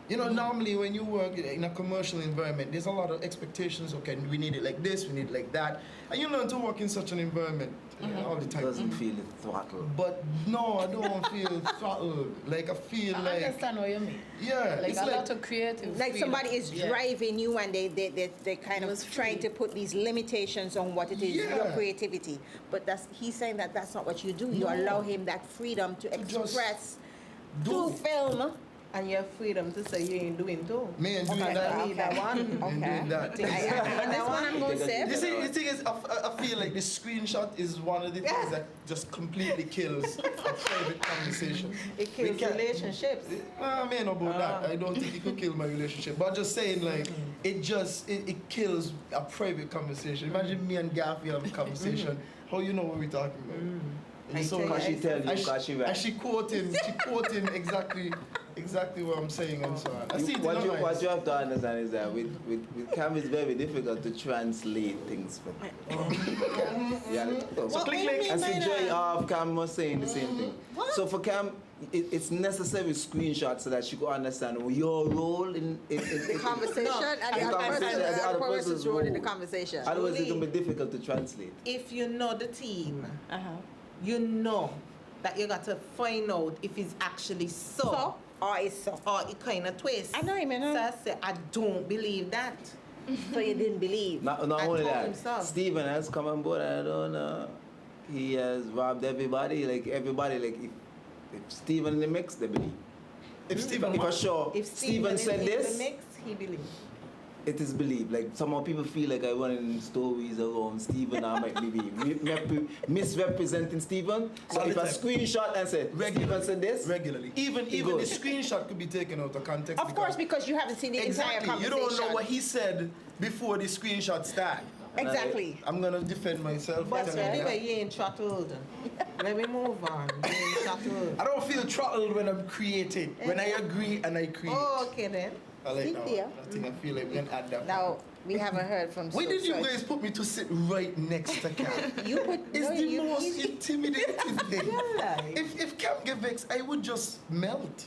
Normally when you work in a commercial environment, there's a lot of expectations. Okay, we need it like this, we need it like that, and you learn to work in such an environment all the time. Doesn't feel the throttle. But no, I don't feel throttled. Like I feel I like understand what you mean. yeah, Like it's a like lot of creative Like freedom. somebody is Yeah. driving you, and they kind of was trying free. to put these limitations on what it is, your Yeah. creativity. But he's saying that's not what you do. You No. allow him that freedom to just express do. through film. And you have freedom to say you ain't doing too. Me ain't doing Okay, that. leave that one. And Okay. doing that. And this one I'm going to say. You see, the thing is, I feel like the screenshot is one of the things that just completely kills a private conversation. It kills We can't- relationships. I mean about that. I don't think it could kill my relationship. But just saying, like, it kills a private conversation. Imagine me and Gaffy have a conversation. How you know what we're talking about? And I so tell you, Because she tell you, and because she and right. she quoting exactly what I'm saying and so on. I see it in What her you eyes. have to understand is that with Cam it's very difficult to translate things for yeah. So click like And see Joy of Cam was saying the same thing. So for Cam, it's necessary screenshots so that she could understand your role in The conversation and in the conversation, other and the other person's person's role in the role. conversation. Otherwise, it can be difficult to translate. If you know the team, Uh-huh. you know that you got to find out if it's actually So, or it's so. or it kind of twist. I know him, you know. So I say, I don't believe that. So you didn't believe. Not I only told that, him so. Stephen has come on board and I don't know. He has robbed everybody. Like if Stephen in the mix, they believe. If Stephen For sure, If Stephen is said in this, the mix, he believes. it is believed. Like somehow people feel like I run in stories around Stephen. I might be misrepresenting Stephen. So All if the I time. screenshot and say Stephen said this, regularly. Even the goes. screenshot could be taken out of context. Of course, because you haven't seen the entire exactly. You conversation. don't know what he said before the screenshot started. Exactly. I'm gonna defend myself. But telling you anyway, that. you ain't throttled. Let me move on. You ain't throttled. I don't feel throttled when I'm creating. When I agree and I create. Oh, okay then. I like that Cynthia. one. I think I feel like we can add that. Now, We haven't heard from Why so did you such. guys put me to sit right next to Cam? You put It's no, the you- most you- intimidating thing. Yeah. If Cam get vexed, I would just melt.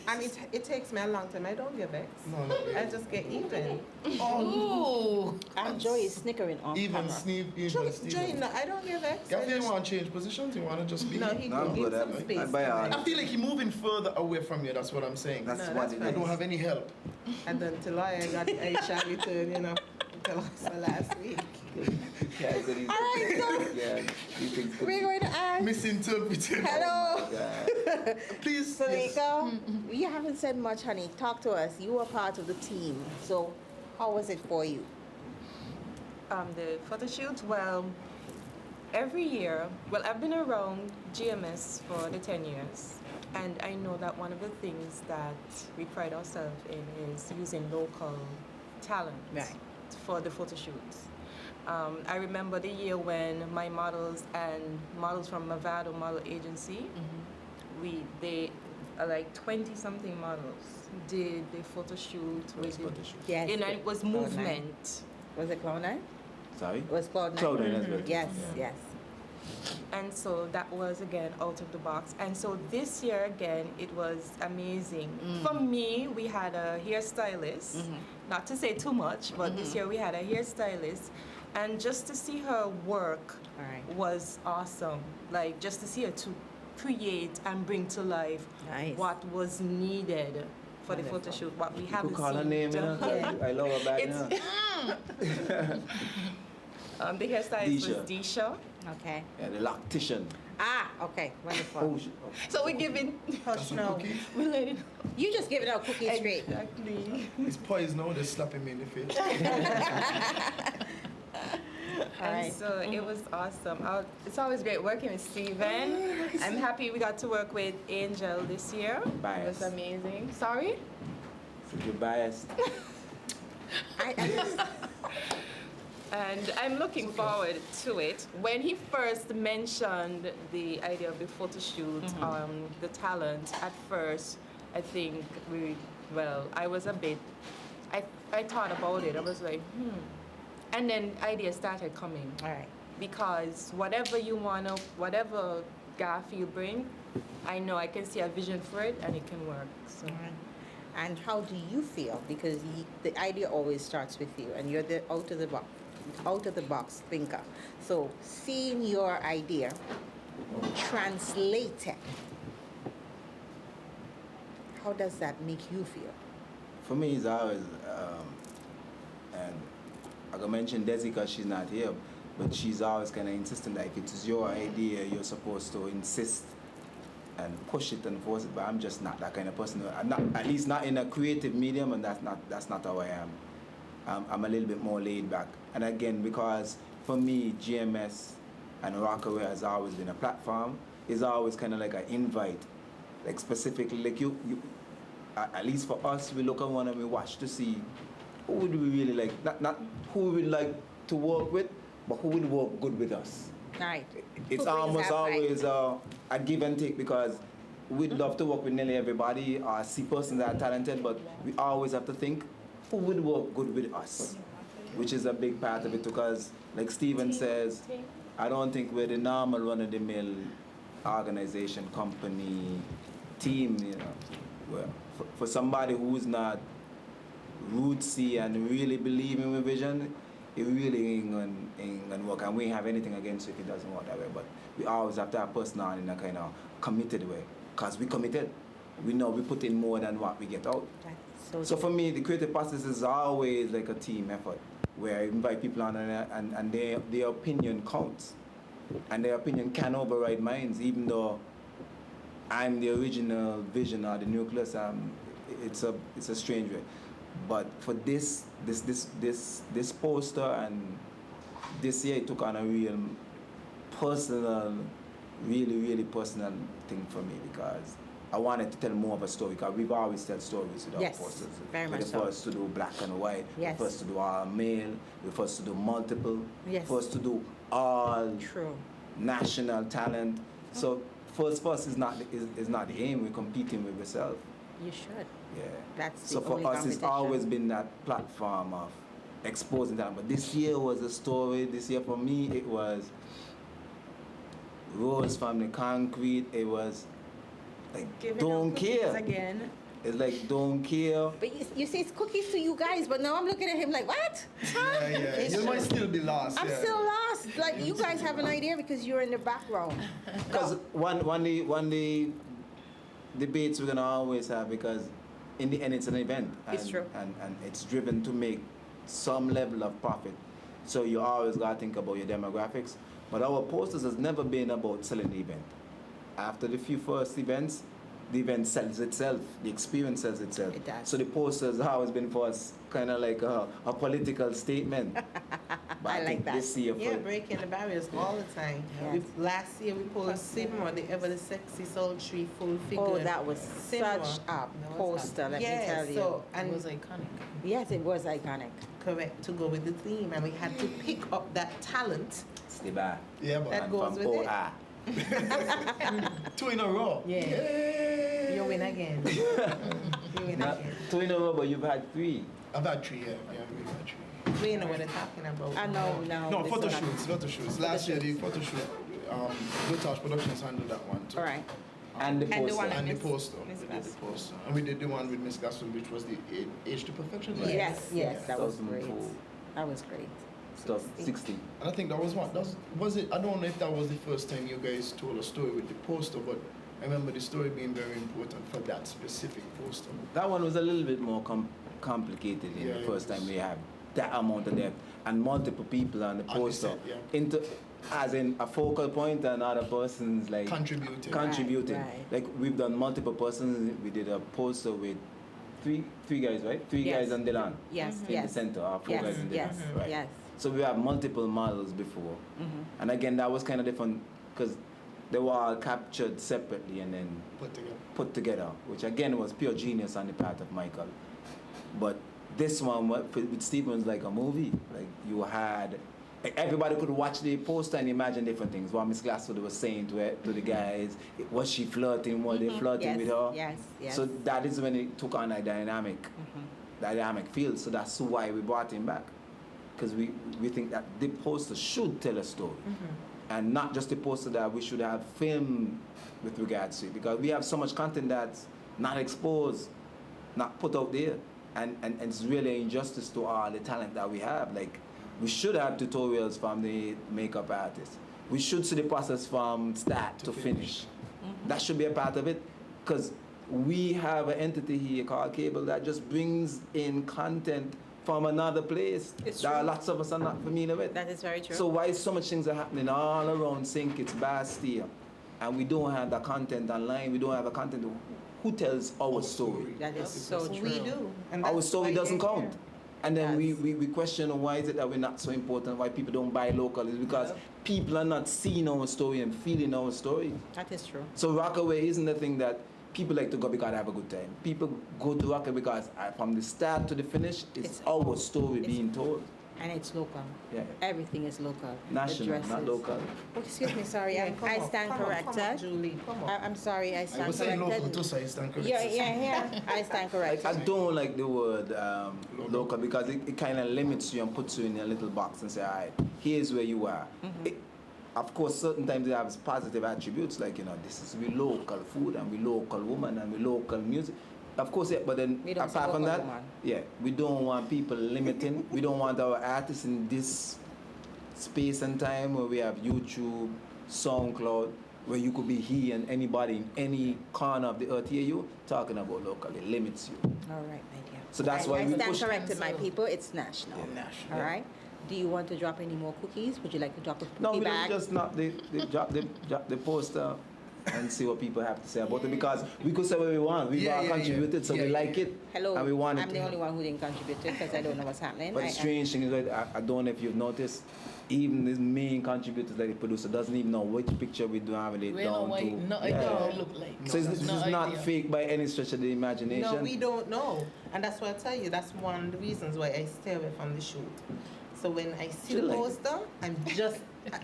And it takes me a long time. I don't get vexed. No, not really. I just get even. Ooh. And Joy is snickering off Even camera. Even Steve. Joy, no, I don't get vexed. Gaffy, I you just- want to change positions? You want to just be? No, he No, I'm gives good. some I space. buy to all. me. I feel like he's moving further away from you. That's what I'm saying. That's No, what that's it I is. don't have any help. And then till I got Aisha return, you know, tell us last week. Yeah, I said he's- All right, so yeah, he thinks we're going to ask. Misinterpreted. Hello. Yeah. Please. Yes. Salika, you haven't said much, honey. Talk to us. You were part of the team. So, how was it for you? The photo shoot, well, every year, well, I've been around GMS for the 10 years, and I know that one of the things that we pride ourselves in is using local talent Right. for the photo shoots. I remember the year when my models and models from Mavado Model Agency, they like 20-something models did the photo shoot. Where's We did- photo shoot? Yes. And it was Cloud Nine. movement. Was it Cloud Nine? Sorry? It was Cloud Nine. Cloud Nine as well. Yes, Yeah. yes. And so that was again out of the box. And so this year again, it was amazing. For me, we had a hairstylist, not to say too much, but this year we had a hairstylist. And just to see her work All right. was awesome. Like just to see her to create and bring to life Nice. what was needed for the photo Wonderful. shoot, what we You haven't could call her seen name, you know? done. I love her back, you It's- know? The hairstylist was Disha. Disha. Okay. Yeah, the loctician. Ah, okay. Wonderful. Oh, shit. Oh. So we're giving, Hush Some now. cookie. we're letting You just giving out cookies straight. exactly. It's poison now. They're slapping me in the face. All right. And so it was awesome. It's always great working with Steven. I'm happy we got to work with Angel this year. It was Biased. amazing. Sorry? So you're biased. I And I'm looking forward to it. When he first mentioned the idea of the photo shoot, the talent, at first, I think I was a bit, I thought about it. I was like, And then ideas started coming. all right. Because whatever whatever Gaffy you bring, I know I can see a vision for it and it can work. So. All right. And how do you feel? Because the idea always starts with you, and you're the out of the box thinker. So seeing your idea translated, how does that make you feel? For me, it's always, and I can mention Desi because she's not here, but she's always kind of insistent that if it is your idea, you're supposed to insist and push it and force it. But I'm just not that kind of person. I'm not, at least not in a creative medium, and that's not how I am. I'm a little bit more laid back. And again, because for me, GMS and Rockaway has always been a platform. It's always kind of like an invite, like specifically, like you. At least for us, we look at one and we watch to see who would we really like, not who we would like to work with, but who would work good with us. Right. It's Who brings almost that vibe? always a give and take, because we'd love to work with nearly everybody or see persons that are talented, but we always have to think who would work good with us, which is a big part of it, because like Steven says, I don't think we're the normal run-of-the-mill organization, company, team, you know. Well, for somebody who's not rootsy and really believing in vision, it really ain't gonna work. And we ain't have anything against it if it doesn't work that way. But we always have to have personality in a kind of committed way. Because we committed. We know we put in more than what we get out. That's So for me, the creative process is always like a team effort, where I invite people on and their opinion counts. And their opinion can override mine, even though I'm the original vision or the nucleus. It's a strange way. But for this poster, and this year it took on a real personal, really personal thing for me, because I wanted to tell more of a story, because we've always told stories with our Yes, posters. very We're much the so. first to do black and white, Yes. the first to do all male, the first to do multiple, Yes. first to do all true. national talent. So first is not the aim. We're competing with ourselves. You should. Yeah. That's So the for only us, it's competition. always been that platform of exposing talent. But this year was a story. This year for me, it was Rose from the Concrete. It was like Giving don't out cookies care. again. It's like don't care. But you say it's cookies to you guys, but now I'm looking at him like, what? Yeah, yeah. You might still be lost. I'm yeah. still lost. Like, you guys have an idea because you're in the background. Because one day debates we're gonna always have, because in the end it's an event. And, It's true. And it's driven to make some level of profit. So you always gotta think about your demographics. But our posters has never been about selling the event. After the few first events, the event sells itself, the experience sells itself. It does. So the posters have always been for us kind of like a political statement. But I like think that. This year Yeah, for, breaking the barriers all the time. Yes. Last year we pulled Simra, the ever the sexy, sultry, full figure. Oh, that was Simra. such a poster, let me Yeah, tell you. so, It and was iconic. Yes, it was iconic. correct, to go with the theme, and we had to pick up that talent it's the bar. Yeah, but That And goes from with it. OR. 2 in a row. Yeah. You win again. You win Not again. 2 in a row, but you've had 3. I've had 3, yeah. Yeah, we've had 3. We know what they're talking about. I know, no. No, this photo is not- shoots. Last year, the photo shoot, Gotage Productions handled that one too. All right. And the And the poster. one And the Miss- poster. Miss We did the Gassel. poster. And we did the one with Miss Gassel, which was the Age to Perfection. right? Yes, yes, that was great. 2004. That was great. Stuff 16. And I think that was one. Was it? I don't know if that was the first time you guys told a story with the poster, but I remember the story being very important for that specific poster. That one was a little bit more complicated in Yeah, the it first was. time we had that amount of depth and multiple people on the On the poster set, yeah. into as in a focal point and other persons like Contributing. contributing. Right. Like we've done multiple persons. We did a poster with three guys, right? Three Yes. guys on Dylan. Yes, In the yes. center, or 4 guys Yes, in Dylan. yes, Right. yes. So we have multiple models before. Mm-hmm. And again, that was kind of different because they were all captured separately and then put together, which again was pure genius on the part of Michael. But this one with Stephen was like a movie. Like you had, like everybody could watch the poster and imagine different things. What Miss Glasswood was saying to the guys, was she flirting? Were they flirting Yes, with her? yes, yes. So that is when it took on a dynamic feel. So that's why we brought him back. Because we think that the poster should tell a story. And not just the poster that we should have filmed with regards to it. Because we have so much content that's not exposed, not put out there. And it's really an injustice to all the talent that we have. Like, we should have tutorials from the makeup artist. We should see the process from start to finish. That should be a part of it. Because we have an entity here called Cable that just brings in content from another place It's that true. lots of us are not familiar with. That is very true. So why so much things are happening all around St. Kitts, Bastille, and we don't have the content online, we don't have the content. Who tells our story? That is so true. We do. And Our that's story why doesn't they're count. here. And then Yes. we question why is it that we're not so important, why people don't buy local. It's because people are not seeing our story and feeling our story. That is true. So Rockaway isn't the thing that people like to go because they have a good time. People go to Rockaway because from the start to the finish, it's our story being told. And it's local. Yeah. Everything is local. The National, not dresses. local. Oh, excuse me, sorry. Yeah, come I on, stand come on, corrected. come on, Julie, come on. I'm sorry, I I stand was saying corrected. local too, so I stand corrected. Yeah. I stand corrected. I don't like the word local because it kind of limits you and puts you in a little box and say, all right, here's where you are. It, of course, certain times it has positive attributes like, this is we local food and we local woman and we local music. Of course, yeah, but then We don't apart from local that, woman. yeah, we don't want people limiting. We don't want our artists in this space and time where we have YouTube, SoundCloud, where you could be here and anybody in any corner of the earth hear you talking about local. It limits you. All right, my dear. So that's why I we stand push. corrected, my people. It's national. Yeah, national. All right. Do you want to drop any more cookies? Would you like to drop a cookie No, we bag? don't just not drop the poster and see what people have to say about it because we could say what we want. We've all contributed, so we like it. Hello. And we want I'm it. the only one who didn't contribute to it because I don't know what's happening. But the strange thing is that I don't know if you've noticed, even the main contributors like the producer doesn't even know which picture we do have it We down know what to. no idea what it look like. So this is No not idea. fake by any stretch of the imagination. No, we don't know. And that's why I tell you, that's one of the reasons why I stay away from the shoot. So when I see the Like- poster,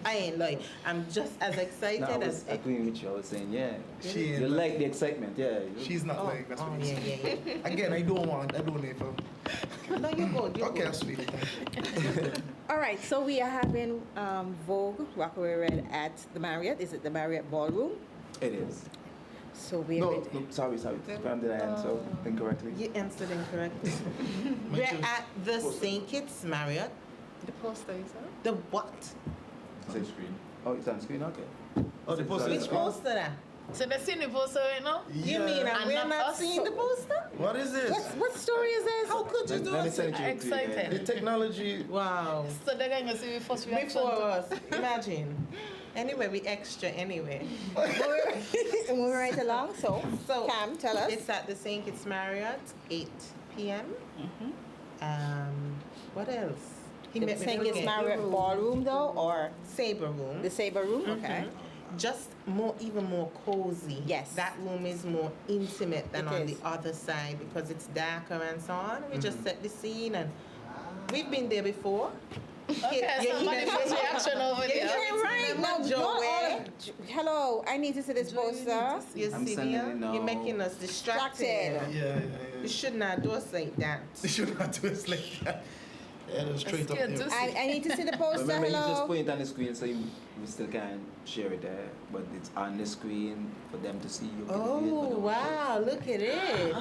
I ain't lying, I'm just as excited No, I as was agreeing with you. I was saying, yeah. She You ain't like the excitement, yeah. She's not like that's what oh, it is. yeah. Again, I don't need to No, you're good. You're Okay, good. sweetie. Thank you. All right, so we are having Vogue Rockaway Red at the Marriott. Is it the Marriott Ballroom? It is. So we're No, going to- no, sorry. Did I answer incorrectly? You answered incorrectly. We're at the St. Kitts Marriott. The poster is up. The what? It's on screen. Oh, it's on screen? Okay. Oh, the poster Which is poster that? So they seen the poster right now? You mean And we're not not us? seeing the poster? What is this? What story is this? How could you do Let me it? send it to you. Excited. The technology. Wow. So they're going to see the first reaction. Before us. Imagine. Anyway, we extra anyway. Moving right along. So, So, Cam, tell us. It's at the St. Kitts Marriott, 8 p.m. What else? He The met me St. Kitts forget. Marriott Ballroom, though, or Sabre Room. the Sabre Room? Okay. Just even more cozy. Yes. That room is more intimate than It on is. the other side because it's darker and so on. We just set the scene and we've been there before. Okay, somebody first reaction over Yeah, there. yeah, right. No, Not not all Joey. of- Hello, I need to see this poster. You I'm see sending there? it now. You're making us distracted. Distracted. Yeah. You should not do us like that. You should not do it like that. Yeah, that's straight up scared there. to I need to see the poster. Remember, you just Hello. put it on the screen so we still can share it there, but it's on the screen for them to see you. Oh, wow. Look at it.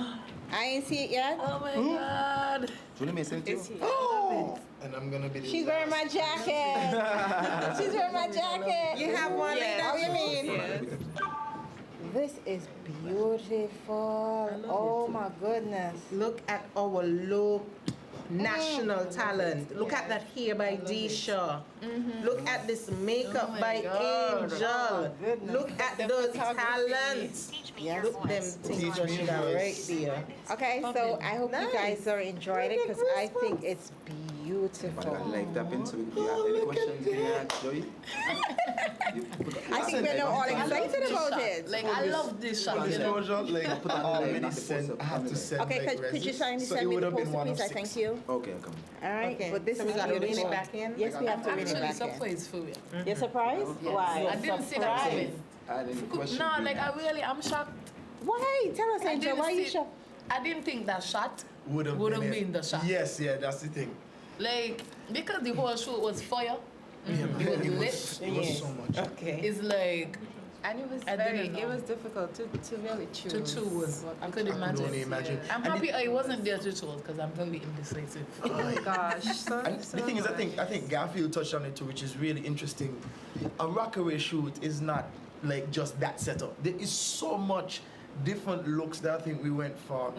I ain't see it yet. Oh my God. Julie may send it to you. Oh! And I'm gonna be the She's wearing my last. jacket. She's wearing my jacket. You have one Yes. How you mean? Yes. This is beautiful. Oh my goodness. Look at our low national talent. Look at that hair by D. Shaw. Look at this makeup Oh my by God. Angel. goodness. Look at The those photography. talents. Yes. Look them things Teach just me got voice. right there. Okay, so I hope you guys are enjoying it because I think it's But I beautiful. like that pin, so if you have any questions, you can ask Joey. I think we're now all excited about it. Like, I love this shot. Full You know? disclosure, like, Put on I the already poster, sent, I have to send Okay, like, could you receipts. kindly So send it me would the have been poster, one of please? I 6. thank you. Okay, come. All right, Okay, but this so is we got to rein beautiful. it back in? Yes, we have to I'm rein it actually back in. surprised for you. You're surprised? Why? I didn't see that coming. I had any questions? No, like, I'm shocked. Why? Tell us, I Angel. didn't Why you see- shocked? I didn't think that shot Would have been the shot. Yes, yeah, that's the thing. Like, because the whole shoot was fire, Yeah, man. was It lit. was so much. Okay. It's like, And it was I didn't it know. was difficult to really choose. to choose. what I to could choose. imagine. only imagine. I'm And happy I wasn't there to choose because I'm very indecisive. Oh my gosh. So, And so the thing is, I much. think Garfield touched on it too, which is really interesting. A Rockaway shoot is not like just that setup. There is so much different looks that I think we went for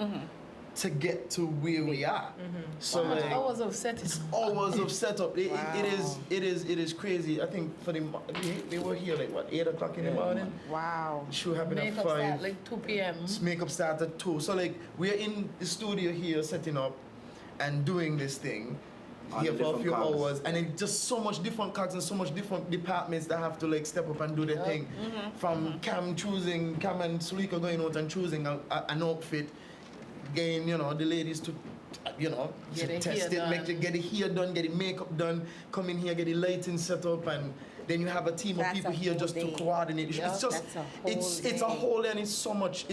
to get to where we are. So like, Hours of setting. hours of setup. It is crazy. I think for they were here like what 8 o'clock in the morning. Wow. The show happened at Makeup 5. start like 2 p.m. Makeup started at 2. So like we're in the studio here setting up and doing this thing On here the for a different few cars. hours, and it's just so much different cuts and so much different departments that have to like step up and do their thing. From Cam and Sulika going out and choosing an outfit, getting the ladies to Get to the test hair it, make done. get the hair done, get the makeup done, come in here, get the lighting set up, and then you have a team of That's people a here whole just day. to coordinate. It's just That's a whole it's a day. whole, and it's so much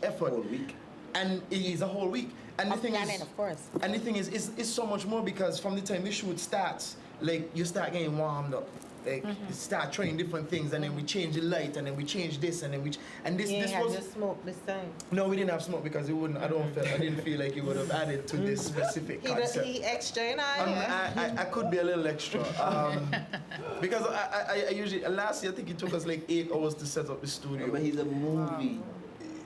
effort. Whole week. And it is a whole week. And the Of thing planning, is, of course. and the thing is, it's so much more because from the time the shoot starts, like you start getting warmed up. Like you start trying different things, and then we change the light, and then we change this, and then this You this had was your smoke this time. no, we didn't have smoke because it wouldn't. I didn't feel like it would have added to this specific concept. He extra, you know? I could be a little extra because I usually last year I think it took us like 8 hours to set up the studio. But he's a movie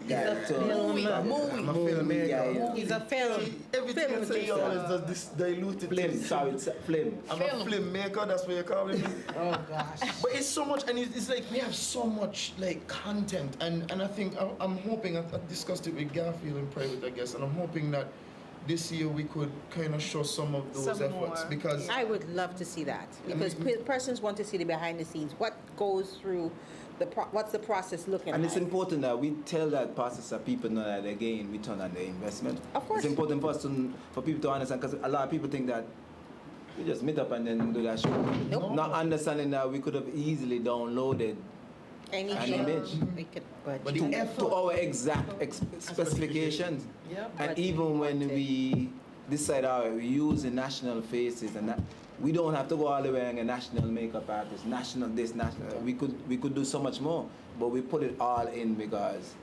director. Movie. I'm a filmmaker. Yeah. He's a film. Everything I say producer. always does this diluted. Film, sorry, it's film. I'm a filmmaker. That's what you're calling me. Oh gosh. But it's so much, and it's like we have so much like content, and I think I'm hoping I discussed it with Garfield in private, I guess, and I'm hoping that this year we could kind of show some of those Some efforts more. because I would love to see that because persons want to see the behind the scenes. What goes through what's the process looking And like? it's important that we tell that process so people know that they're getting return on their investment. Of course. It's important for us for people to understand because a lot of people think that we just meet up and then do that show. Nope. Not understanding that we could have easily downloaded Anything. an image We could, but the to our exact specifications. Yep. And But even when wanted. we this side out, we use the national faces, and that, we don't have to go all the way and a national makeup artist, national this, national. We could do so much more, but we put it all in because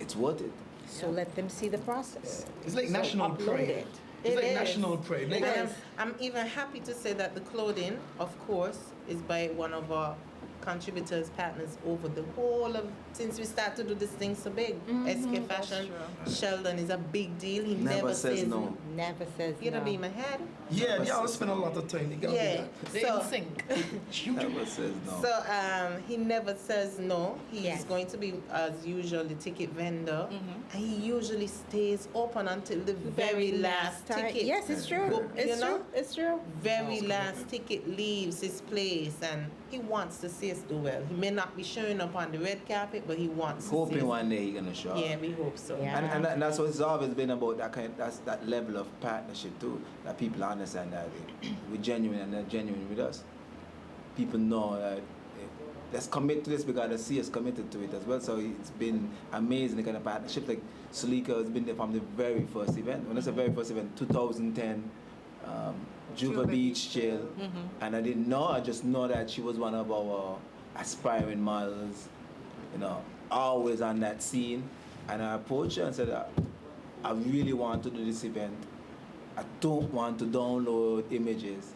it's worth it. So let them see the process. It's like So national upload pride. it. It's It like is. national pride. Like, And I'm even happy to say that the clothing, of course, is by one of our contributors, partners over the whole of, since we started to do this thing so big. SK Fashion, Sheldon is a big deal. He Never says no. Never says You know, no. be in my head. yeah, they all spend a lot of time. They gotta Yeah. do They So, in sync. Never says no. so he never says no. He's Yes. going to be, as usual, the ticket vendor. And he usually stays open until the very last time. ticket. Yes, it's true. Go- It's you know? true. It's true. Very last ticket leaves his place, and he wants to see us do well. He may not be showing up on the red carpet, but he wants to see Hoping us. one day you're gonna show up. Yeah, we hope so. Yeah. And that's what it's always been about. That's that level of partnership too. That people understand that we're genuine and they're genuine with us. People know that let's commit to this because they see us committed to it as well. So it's been amazing the kind of partnership. Like Sulika has been there from the very first event. When I say very first event, 2010. Juba Beach Chill, and I didn't know. I just know that she was one of our aspiring models, you know, always on that scene. And I approached her and said, I really want to do this event. I don't want to download images,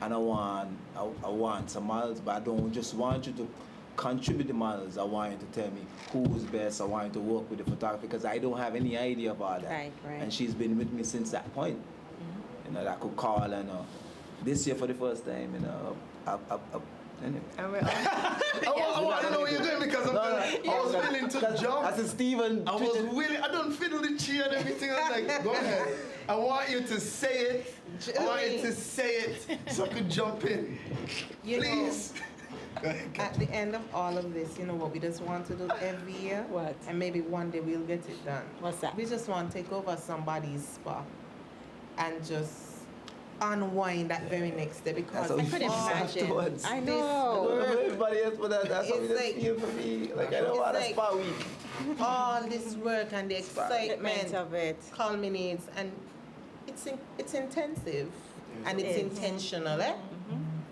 and I want some models, but I don't just want you to contribute the models. I want you to tell me who's best. I want you to work with the photography because I don't have any idea about that. Right, right. And she's been with me since that point. You know, that I could call and this year for the first time, you know, anyway. And we're all I want to know where you're going because I was willing to jump. I said, Steven, I was willing. I don't fiddle the chair and everything. I was like, go ahead. I want you to say it. I want you to say it so I could jump in. You know, Please. Go ahead. at the end of all of this, you know what we just want to do every year? What? And maybe one day we'll get it done. What's that? We just want to take over somebody's spot and just unwind that very next day because That's how we could feel imagine. afterwards. I I know. don't know about everybody else, but that's how It's it just like- feel for me. Like I don't it's want a like- spa week. all this work and the excitement of it. culminates, and it's intensive and it's It is. intentional. Eh?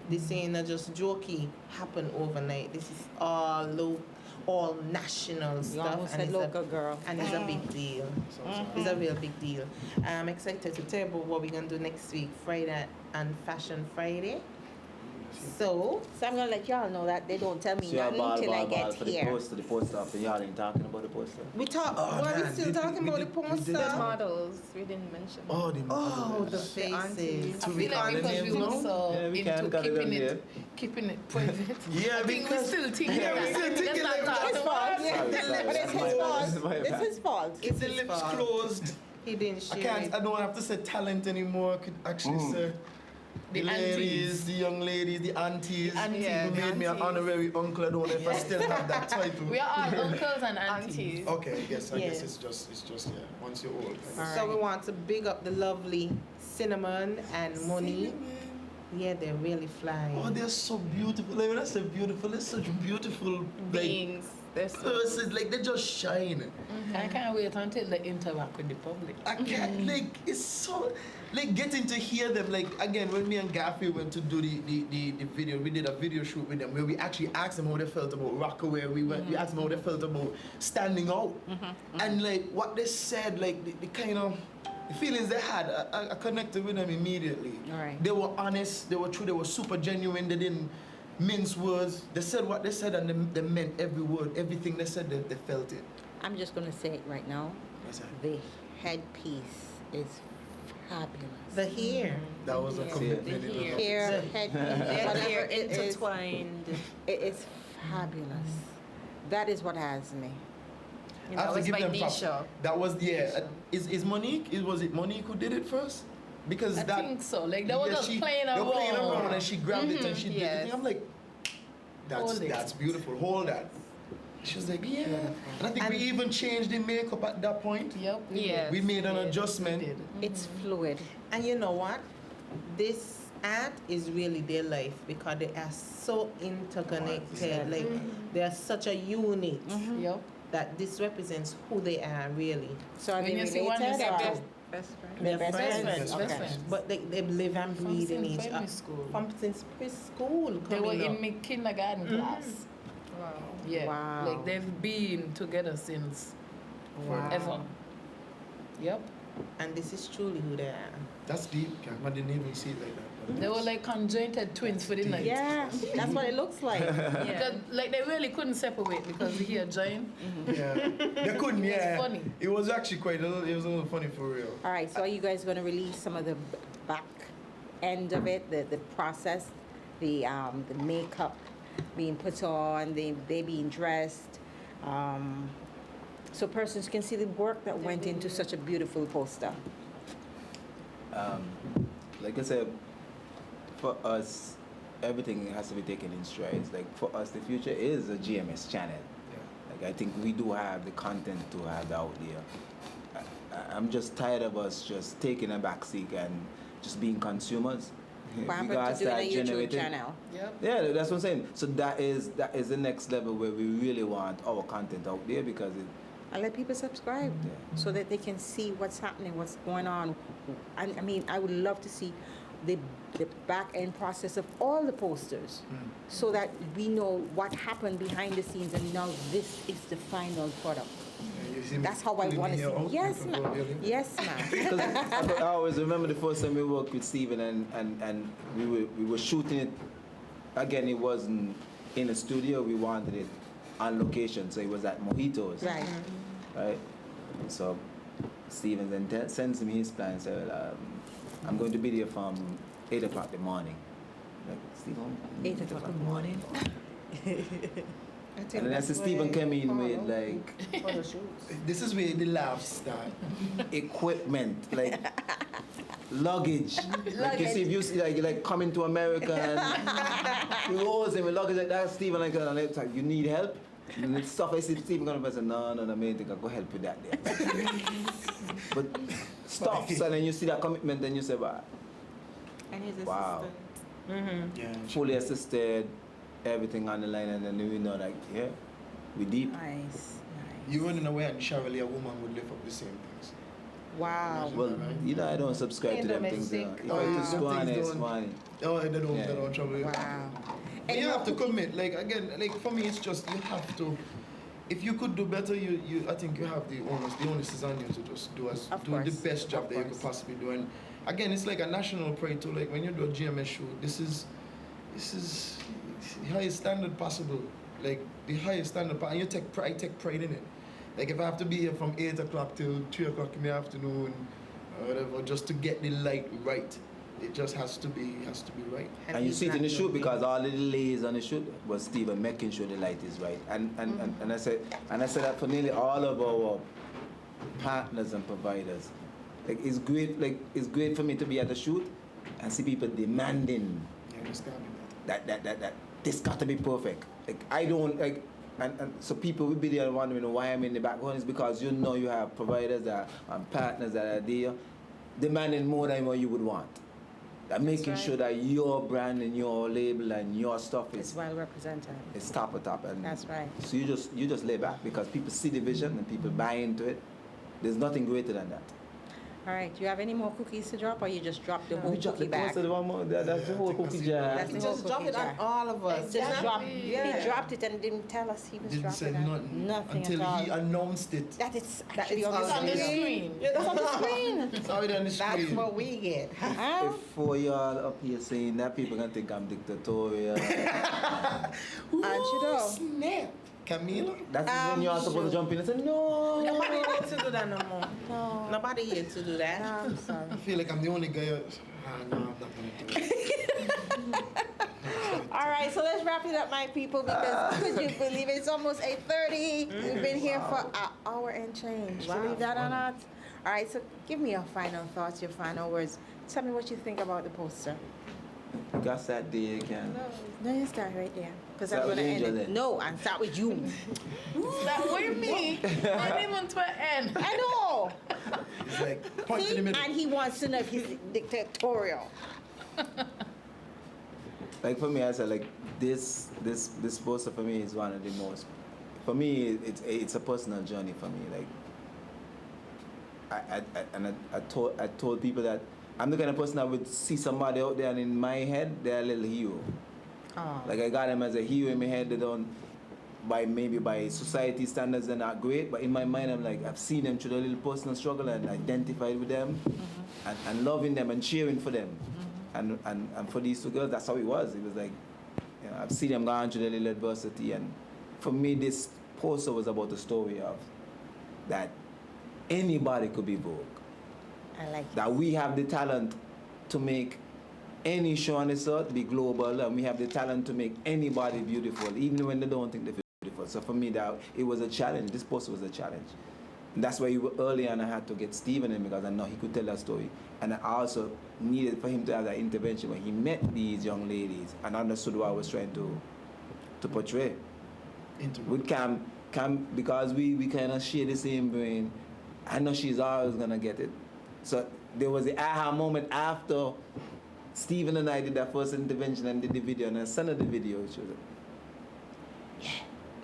This ain't a just jokey happen overnight. This is all national You stuff, almost and said it's local girl. and it's a big deal. It's a real big deal. I'm excited to tell you about what we're gonna do next week, Friday and Fashion Friday. So I'm gonna let y'all know that they don't tell me So you're nothing till I ball get for here. the poster up, and y'all ain't talking about the poster. we talk. Oh, Why are we man, still we talking about the did poster? the models. We didn't mention. Oh, the Oh, the models. faces. aunties. I we feel like call the because names we now? were so Yeah, we into can call them there. keeping it private. Yeah, I think we because- still think Yeah, we that. still Let's thinking not like talk that. It's his about fault. it. Sorry, But it's that's his my fault. bad. That's my It's bad. his fault. If the his lips fault. closed, He didn't I share can't. it. I don't have to say talent anymore. I could actually say The ladies, aunties. the young ladies, the aunties. aunties. Yeah, who the made me an aunties. honorary uncle. I don't know if I still have that title. We are all uncles and aunties. Aunties. Okay, I guess Yes. it's just yeah. Once you're old. So we want to big up the lovely Cinnamon and Monique. Yeah, they're really flying. Oh, they're so beautiful. Like when I say beautiful, they're such beautiful like Beings. They're so persons. Like they just shine. I can't wait until they interact with the public. I can't like it's so like getting to hear them like again when me and Garfield went to do the video, we did a video shoot with them where we actually asked them how they felt about Rockaway. We asked them how they felt about standing out. And like what they said, like the kind of the feelings they had, I connected with them immediately. All right. They were honest, they were true, they were super genuine, they didn't mince words. They said what they said and they meant every word, everything they said, they felt it. I'm just gonna say it right now. What's that? The headpiece is fabulous. The hair. That was a commitment. The in it. hair. Hair, headpiece, whatever they're it is, intertwined. it is fabulous. That is what has me. You I know, have it to was give by them props. Nisha. That was Is Monique? Was it Monique who did it first? Because I that think so. Like they were just playing they around. were playing around and she grabbed it and she did yes. it. I'm like, Hold it. that's beautiful. Hold that. She was like, yeah. And I think we even changed the makeup at that point. Yep. Yes. We made an Yes, adjustment. we did. It's fluid. And you know what? This art is really their life because they are so interconnected. Like they are such a unit Yep. that this represents who they are really. So are When they you see one, you related? say, or- "Yes." Best friend. They're Best friends. friends, best okay. friends. But they live and From breathe in since each primary other. school. From since preschool. They were coming in up. my kindergarten class. Wow. Yeah. Wow. Like they've been together since Wow. forever. Yep. And this is truly who they are. That's deep. I didn't even see it like that. They were like conjoined twins for the night. Yeah, that's what it looks like. Because like they really couldn't separate because the hair joined. Yeah, they couldn't. Yeah, funny. It was actually quite. It was a little funny for real. All right, so are you guys going to release some of the back end of it, the process, the makeup being put on, they being dressed, so persons can see the work that went into such a beautiful poster? Like I said, for us, everything has to be taken in strides. Like for us, the future is a GMS channel. Like I think we do have the content to have that out there. I'm just tired of us just taking a backseat and just being consumers. What We happened gotta to doing start a YouTube generating- channel? Yep. Yeah, that's what I'm saying. So that is the next level where we really want our content out there because it. And let people subscribe Yeah. so that they can see what's happening, what's going on. I mean, I would love to see the back end process of all the posters so that we know what happened behind the scenes and now this is the final product. Yeah, you see me That's how I pulling want to me see. out Yes, before ma'am. really. Yes, ma'am. Because I always remember the first time we worked with Steven and we were shooting it. Again, it wasn't in a studio. We wanted it on location, so it was at Mojitos. Right. Right. So Steven then sends me his plan. Said, "I'm going to be there from 8 o'clock in the morning." Like Steven, 8 o'clock in the morning. And then I said, Steven came in with like Photo shoots. This is where the laughs start. equipment, like luggage. Like you see, if you see like coming to America and you always say with luggage like that, Steven like and it's like, you need help? And it's stuff I see Steven gonna say, no, man, I think I'll go help with that there. But stuff, so then you see that commitment, then you say, wow, And his Wow. assistant. Yeah. fully assisted, everything on the line, and then we know like, yeah, we deep. Nice. You running away and surely a woman would lift up the same things. Wow. Well, you know, I don't subscribe to them things. You know. If I just go on there, it's fine. Oh, they don't Yeah. trouble you. Wow. But you have to commit. Like again, like for me, it's just you have to. If you could do better, you I think you have the onus. The onus is on you to just do Of the course. best job Of that you course. could possibly do. And again, it's like a national pride too. Like when you do a GMS shoot, this is the highest standard possible. Like the highest standard, and you take pride in it. Like if I have to be here from 8 o'clock till 3 o'clock in the afternoon, or whatever, just to get the light right, it just has to be right. And you he's see it in not the shoot looking. because all the delays on the shoot was Steven making sure the light is right. And I said that for nearly all of our partners and providers. Like it's great for me to be at the shoot and see people demanding Yeah, this can't be that this got to be perfect. Like I don't like and so people will be there and wondering why I'm in the background is because you know you have providers and partners that are there demanding more than what you would want. And making right. sure that your brand and your label and your stuff It's is well represented. top of top. And That's right. so you just lay back because people see the vision and people buy into it. There's nothing greater than that. All right. Do you have any more cookies to drop, or you just drop the whole We dropped cookie the bag? poster, the one more. That's the Yeah, whole I think I cookie see jar. That's the He whole just dropped cookie it on jar. all of us. Just drop. Yeah. He dropped it and didn't tell us he was Didn't say dropping it. nothing, Nothing until at all. he announced it. That is That actually is on the It's on the screen. screen. Yeah, that's on the screen. It's already on the That's screen. what we get. Huh? If for y'all up here saying that, people gonna think I'm dictatorial. Aren't you though? Snap. Camila? That's when y'all supposed to jump in and say, no. Nobody here to do that no more. No. Nobody here to do that. No, I'm sorry. I feel like I'm the only guy. No, I'm not gonna do it. All right, so let's wrap it up, my people, because could you believe it? It's almost 8:30. We've been here for an hour and change. Wow. Believe that or not? All right, so give me your final thoughts, your final words. Tell me what you think about the poster. You got that day again. No, you start right there, because I'm Start going to with end Angel it. then. No, and start with you. That with me. Not even to an end. I know. It's like point See? to the middle. And he wants to know if he's dictatorial. Like for me, I said like this poster for me is one of the most. For me, it's a personal journey for me. Like I told people that I'm the kind of person that would see somebody out there and in my head they're a little hero. Oh. Like I got them as a hero in my head. They don't, by society standards, they're not great. But in my mind, I'm like, I've seen them through their little personal struggle and identified with them, and loving them and cheering for them. And for these two girls, that's how it was. It was like, you know, I've seen them going through their little adversity. And for me, this poster was about the story of that anybody could be Vogue. I like it. That we have the talent to make any show on this earth be global, and we have the talent to make anybody beautiful, even when they don't think they're beautiful. So for me, that it was a challenge. This poster was a challenge. And that's why early on I had to get Stephen in, because I know he could tell that story. And I also needed for him to have that intervention when he met these young ladies and understood what I was trying to portray. With Cam, because we kind of share the same brain, I know she's always gonna get it. So there was the aha moment after Stephen and I did that first intervention and did the video, and I sent her the video. She was like,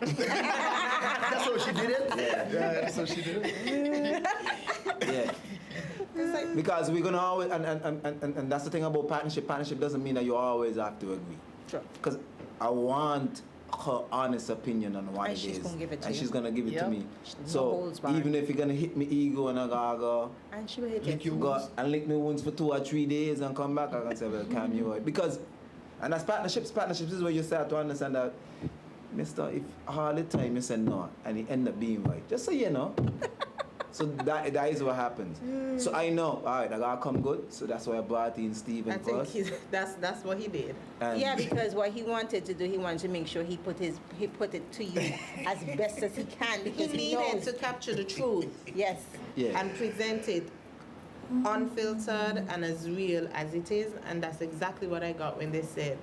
That's how she did it? Yeah, that's how she did it. yeah. Because we're gonna always, and that's the thing about partnership. Partnership doesn't mean that you always have to agree. Sure. Because I want her honest opinion on what And it she's is. gonna give it to and you. she's gonna give it to Yep. me. No So holds barred. even if you're gonna hit me ego and I go, And she will hit Lick you. you. go and lick me once for 2 or 3 days and come back, I can say, well, calm you out. Because, and as partnerships is where you start to understand that, mister, if all the time you say no and it end up being right, just say you know. So that is what happens. So I know, all right, I gotta come good. So that's why I brought in Stephen I think first. that's what he did. And Yeah, because what he wanted to do, he wanted to make sure he put it to you as best as he can, He because he needed knows. to capture the truth Yes. yeah. and present it unfiltered and as real as it is, and that's exactly what I got when they said,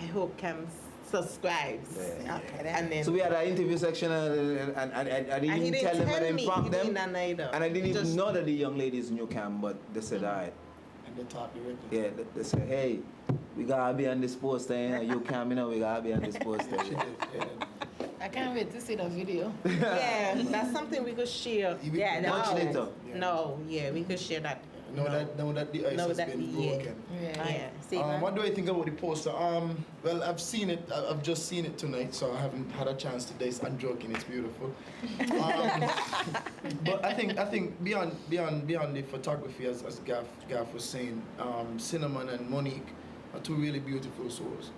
I hope Cam subscribes. Yeah. Okay, then. And then So we had an interview section and I didn't and he even didn't tell them and me, inform he them. didn't either. And I didn't He even just- know that the young ladies knew Cam, but they said, all right. And they talk directly. Yeah, they said, hey, we gotta be on this poster, you know, you Cam, you know, we gotta be on this poster. She did, yeah. I can't wait to see the video. Yeah, that's something we could share. Yeah, no. Much later. No, yeah, we could share that. Know that the ice Know has that been the- yeah. broken. Yeah. Stephen? What do I think about the poster? Well, I've seen it. I've just seen it tonight, so I haven't had a chance to taste. I'm joking. It's beautiful. But I think beyond the photography, as Gaff was saying, Cinnamon and Monique are two really beautiful souls,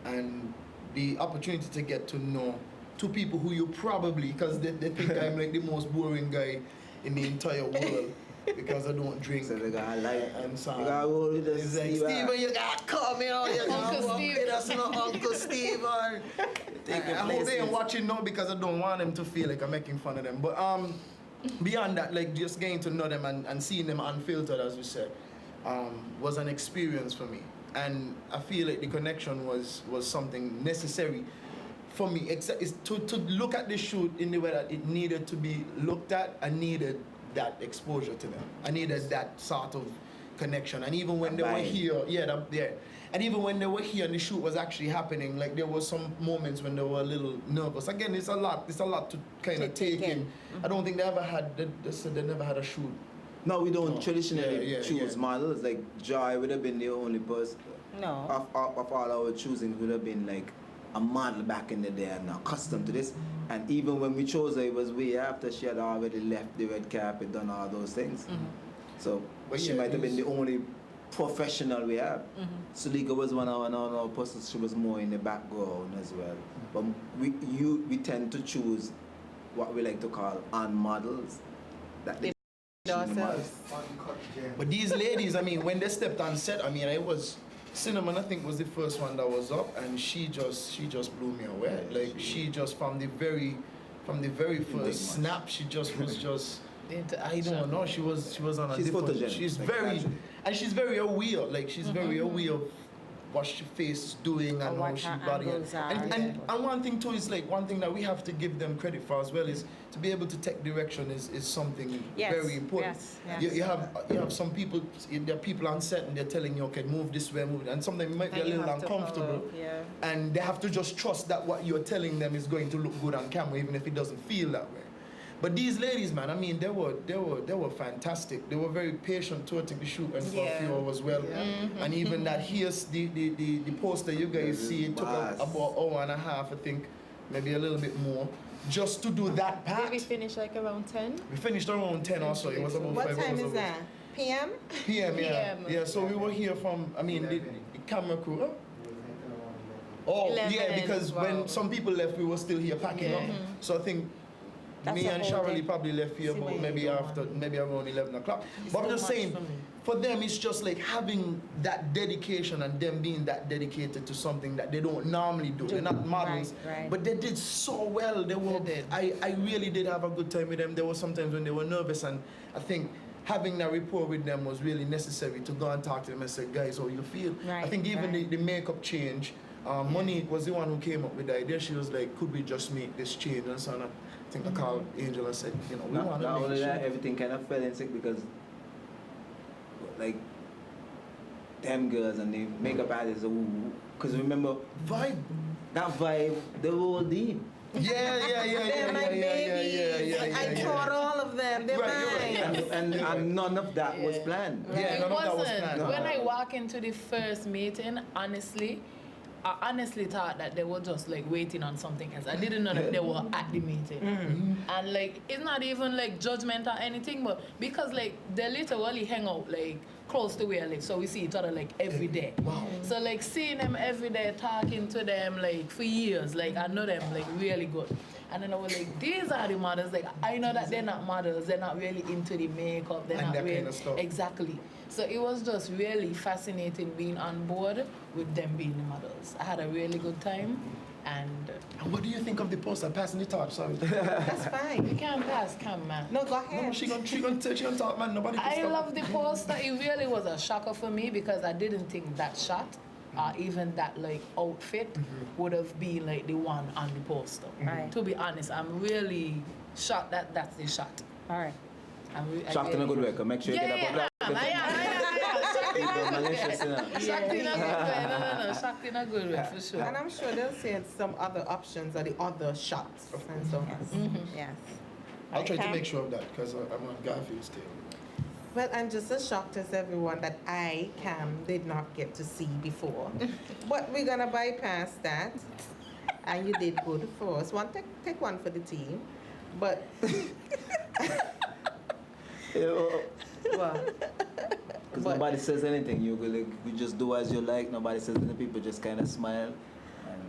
and the opportunity to get to know two people who you probably, because they think I'm like the most boring guy in the entire world. Because I don't drink. So they gotta like, and so you gotta roll with it's us, like, Steven, you gotta come, you know, you Uncle gotta walk Steve. with us, you know, Uncle Steven. I hope they ain't watching now because I don't want them to feel like I'm making fun of them. But beyond that, like just getting to know them and seeing them unfiltered, as we said, was an experience for me. And I feel like the connection was something necessary for me. Except is to look at the shoot in the way that it needed to be looked at. I needed that exposure to them. I needed that sort of connection. And even when they were here, and even when they were here and the shoot was actually happening, like there was some moments when they were a little nervous. Again, it's a lot to kind of take in. I don't think they ever had, they said they never had a shoot. No, we don't No. traditionally Yeah, choose yeah. models. Like Joy would have been the only person No. of all our choosing would have been like a model back in the day and accustomed to this. And even when we chose her, it was way after she had already left the red carpet, done all those things. So But she yeah, might have been it the only professional we have. Sulika was one of our persons. She was more in the background as well. But we tend to choose what we like to call on models. That they Ourselves. But these ladies, I mean, when they stepped on set, I mean, it was Cinnamon. I think was the first one that was up, and she just blew me away. Yeah, Like she just from the very first snap, she just was just. I don't know. She was on a She's different. photogenic, She's like, very, naturally. and she's very aware. Like she's very aware of what she face is doing and Or how what she her body. angles are, And one thing too is like one thing that we have to give them credit for as well is to be able to take direction is something Yes, very important. yes. You have some people, there are people on set and they're telling you, okay, move this way, move it, and sometimes you might be a And you little have to uncomfortable. follow, yeah. And they have to just trust that what you're telling them is going to look good on camera, even if it doesn't feel that way. But these ladies, man, I mean, they were fantastic. They were very patient to take the shoot and for a few hours as well. And even that here's the poster you guys see, it took about an hour and a half, I think, maybe a little bit more, just to do that part. Did we finish like around 10? We finished around 10 or so. It was about What 5 time hours is away. that? PM? PM, yeah. PM. Yeah, so we were here from, I mean, the camera crew. Oh, 11, yeah, because when wow. some people left, we were still here packing up. So I think That's me a and whole Shirley day. probably left here See about where maybe you go after, on. maybe around 11 o'clock. It's But I'm so just much saying, for me. for them, it's just like having that dedication and them being that dedicated to something that they don't normally do. They're not models, right. but they did so well. They were. They did. I really did have a good time with them. There were sometimes when they were nervous, and I think having that rapport with them was really necessary to go and talk to them and say, guys, how you feel? Right, I think even right. the makeup change. Monique was the one who came up with the idea. She was like, could we just make this change? And so on. I think I called Angel and said, you know, we want to Not make only sure. that, everything kind of fell in sync because, like, them girls and the makeup artists, because remember, Vibe. that vibe, the whole team. They're my babies. I taught all of them. They're Right, mine. And none of that was planned. Yeah, It none of that was wasn't. planned. When I walk into the first meeting, honestly, I honestly thought that they were just like waiting on something else. I didn't know that they were at the meeting. And like, it's not even like judgment or anything, but because like they literally hang out like close to where like, so we see each other like every day. Wow. So like seeing them every day, talking to them like for years, like I know them like really good. And then I was like, these are the models. Like I know that they're not models. They're not really into the makeup. They're And not that really kind of stuff. exactly. So it was just really fascinating being on board with them being the models. I had a really good time, and And what do you think of the poster? Passing the torch, sorry. That's you fine. can't pass, come man. No, go No, ahead. she gonna talk, man. Nobody can I stop. love the poster. It really was a shocker for me because I didn't think that shot, even that like outfit, would have been like the one on the poster. Right. To be honest, I'm really shocked that that's the shot. All right. Shocked in a good way, 'cause make sure you get up on that. I am. Shocked in a good way. Malicious, you know. Shocked in a good way. No. Shocked in a good way, for sure. And I'm sure they'll say some other options or the other shots and so on. Yes. I'll try to Okay. make sure of that because I'm on Garfield's table. Well, I'm just as shocked as everyone that I, Cam, did not get to see before. But we're going to bypass that. And you did good for us. Take one for the team. But, well, Because But- nobody says anything. You just do as you like. Nobody says anything. People just kind of smile. And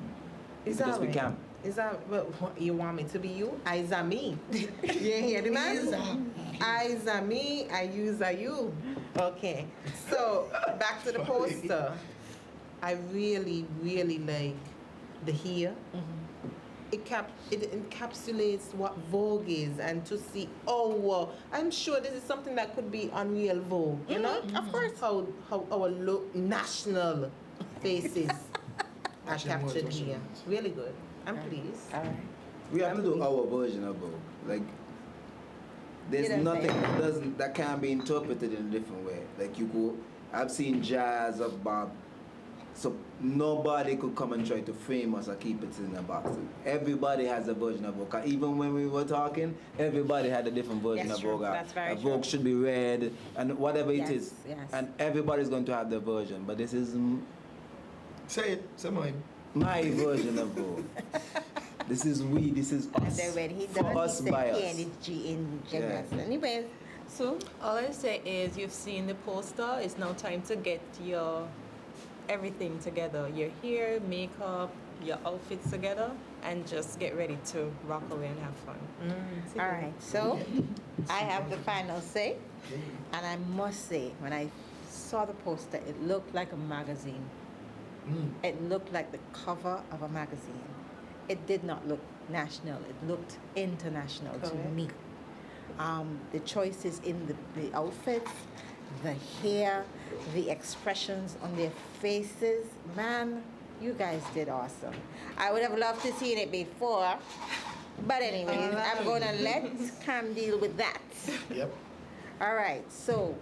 is because that we right? can. Is that, well, you want me to be you? I's a me. You hear the man? I's a me, I use a you. Okay, so back to the poster. I really, really like the hair. It encapsulates what Vogue is, and to see, I'm sure this is something that could be on real Vogue, you know? Of course. How our national faces are Action words, captured action here. words. Really good. I'm pleased. All right. We have to do our version of Vogue. Like, there's You don't nothing think? that can be interpreted in a different way. Like, you go, I've seen jazz of Bob, so nobody could come and try to frame us or keep it in a box. Everybody has a version of Vogue. Even when we were talking, everybody had a different version That's of true. Vogue. That's very Vogue true. should be red and whatever Yes, it is. yes. And everybody's going to have their version. But this is Say it. Say mine. my version of Vogue. This is And us. then when he For done, us, he said by K us. and it's G in Yeah. gymnast. Anyways, so All I say is you've seen the poster. It's now time to get your everything together. Your hair, makeup, your outfits together, and just get ready to rock away and have fun. all right. So I have the final say, and I must say, when I saw the poster, it looked like a magazine. It looked like the cover of a magazine. It did not look national. It looked international to Correct. me. The choices in the outfits, the hair, the expressions on their faces, man, you guys did awesome. I would have loved to seen it before, but anyways, I'm gonna let Cam deal with that. Yep. All right, so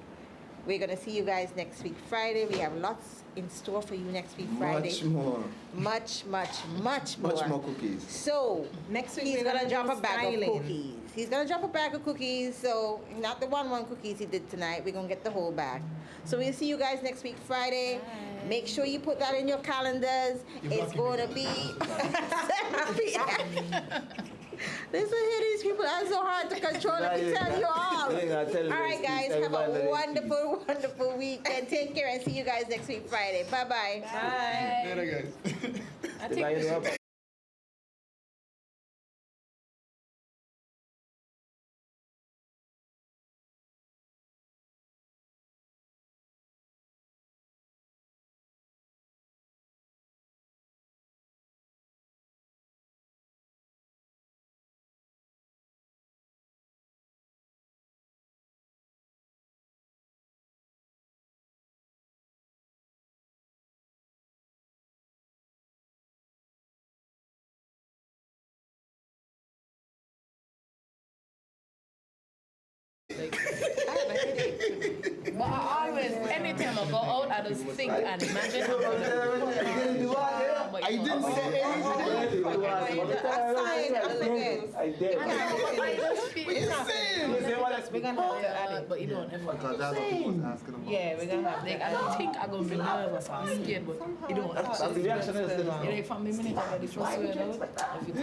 We're going to see you guys next week, Friday. We have lots in store for you next week, Friday. Much more. Much more. Much more cookies. So, Next week he's we're going to gonna drop do a bag styling. of cookies. He's going to drop a bag of cookies. So, not the one cookies he did tonight. We're going to get the whole bag. So, we'll see you guys next week, Friday. Bye. Make sure you put that in your calendars. It's going to be... Listen here, these people are so hard to control. Let me tell you all. All right, guys, have a wonderful, wonderful week. And take care and see you guys next week, Friday. Bye-bye. Bye. Later, guys. I think But I always, anytime I go out, I just think and imagine how I didn't say anything. I did. What you saying? We're gonna have to add it. but you don't ever. Because that's what people was asking about. Yeah, we're gonna have Like, to I don't think I'm gonna be nervous or scared, but you don't. That's the reaction is. Like, from the minute I get this was swear out, if you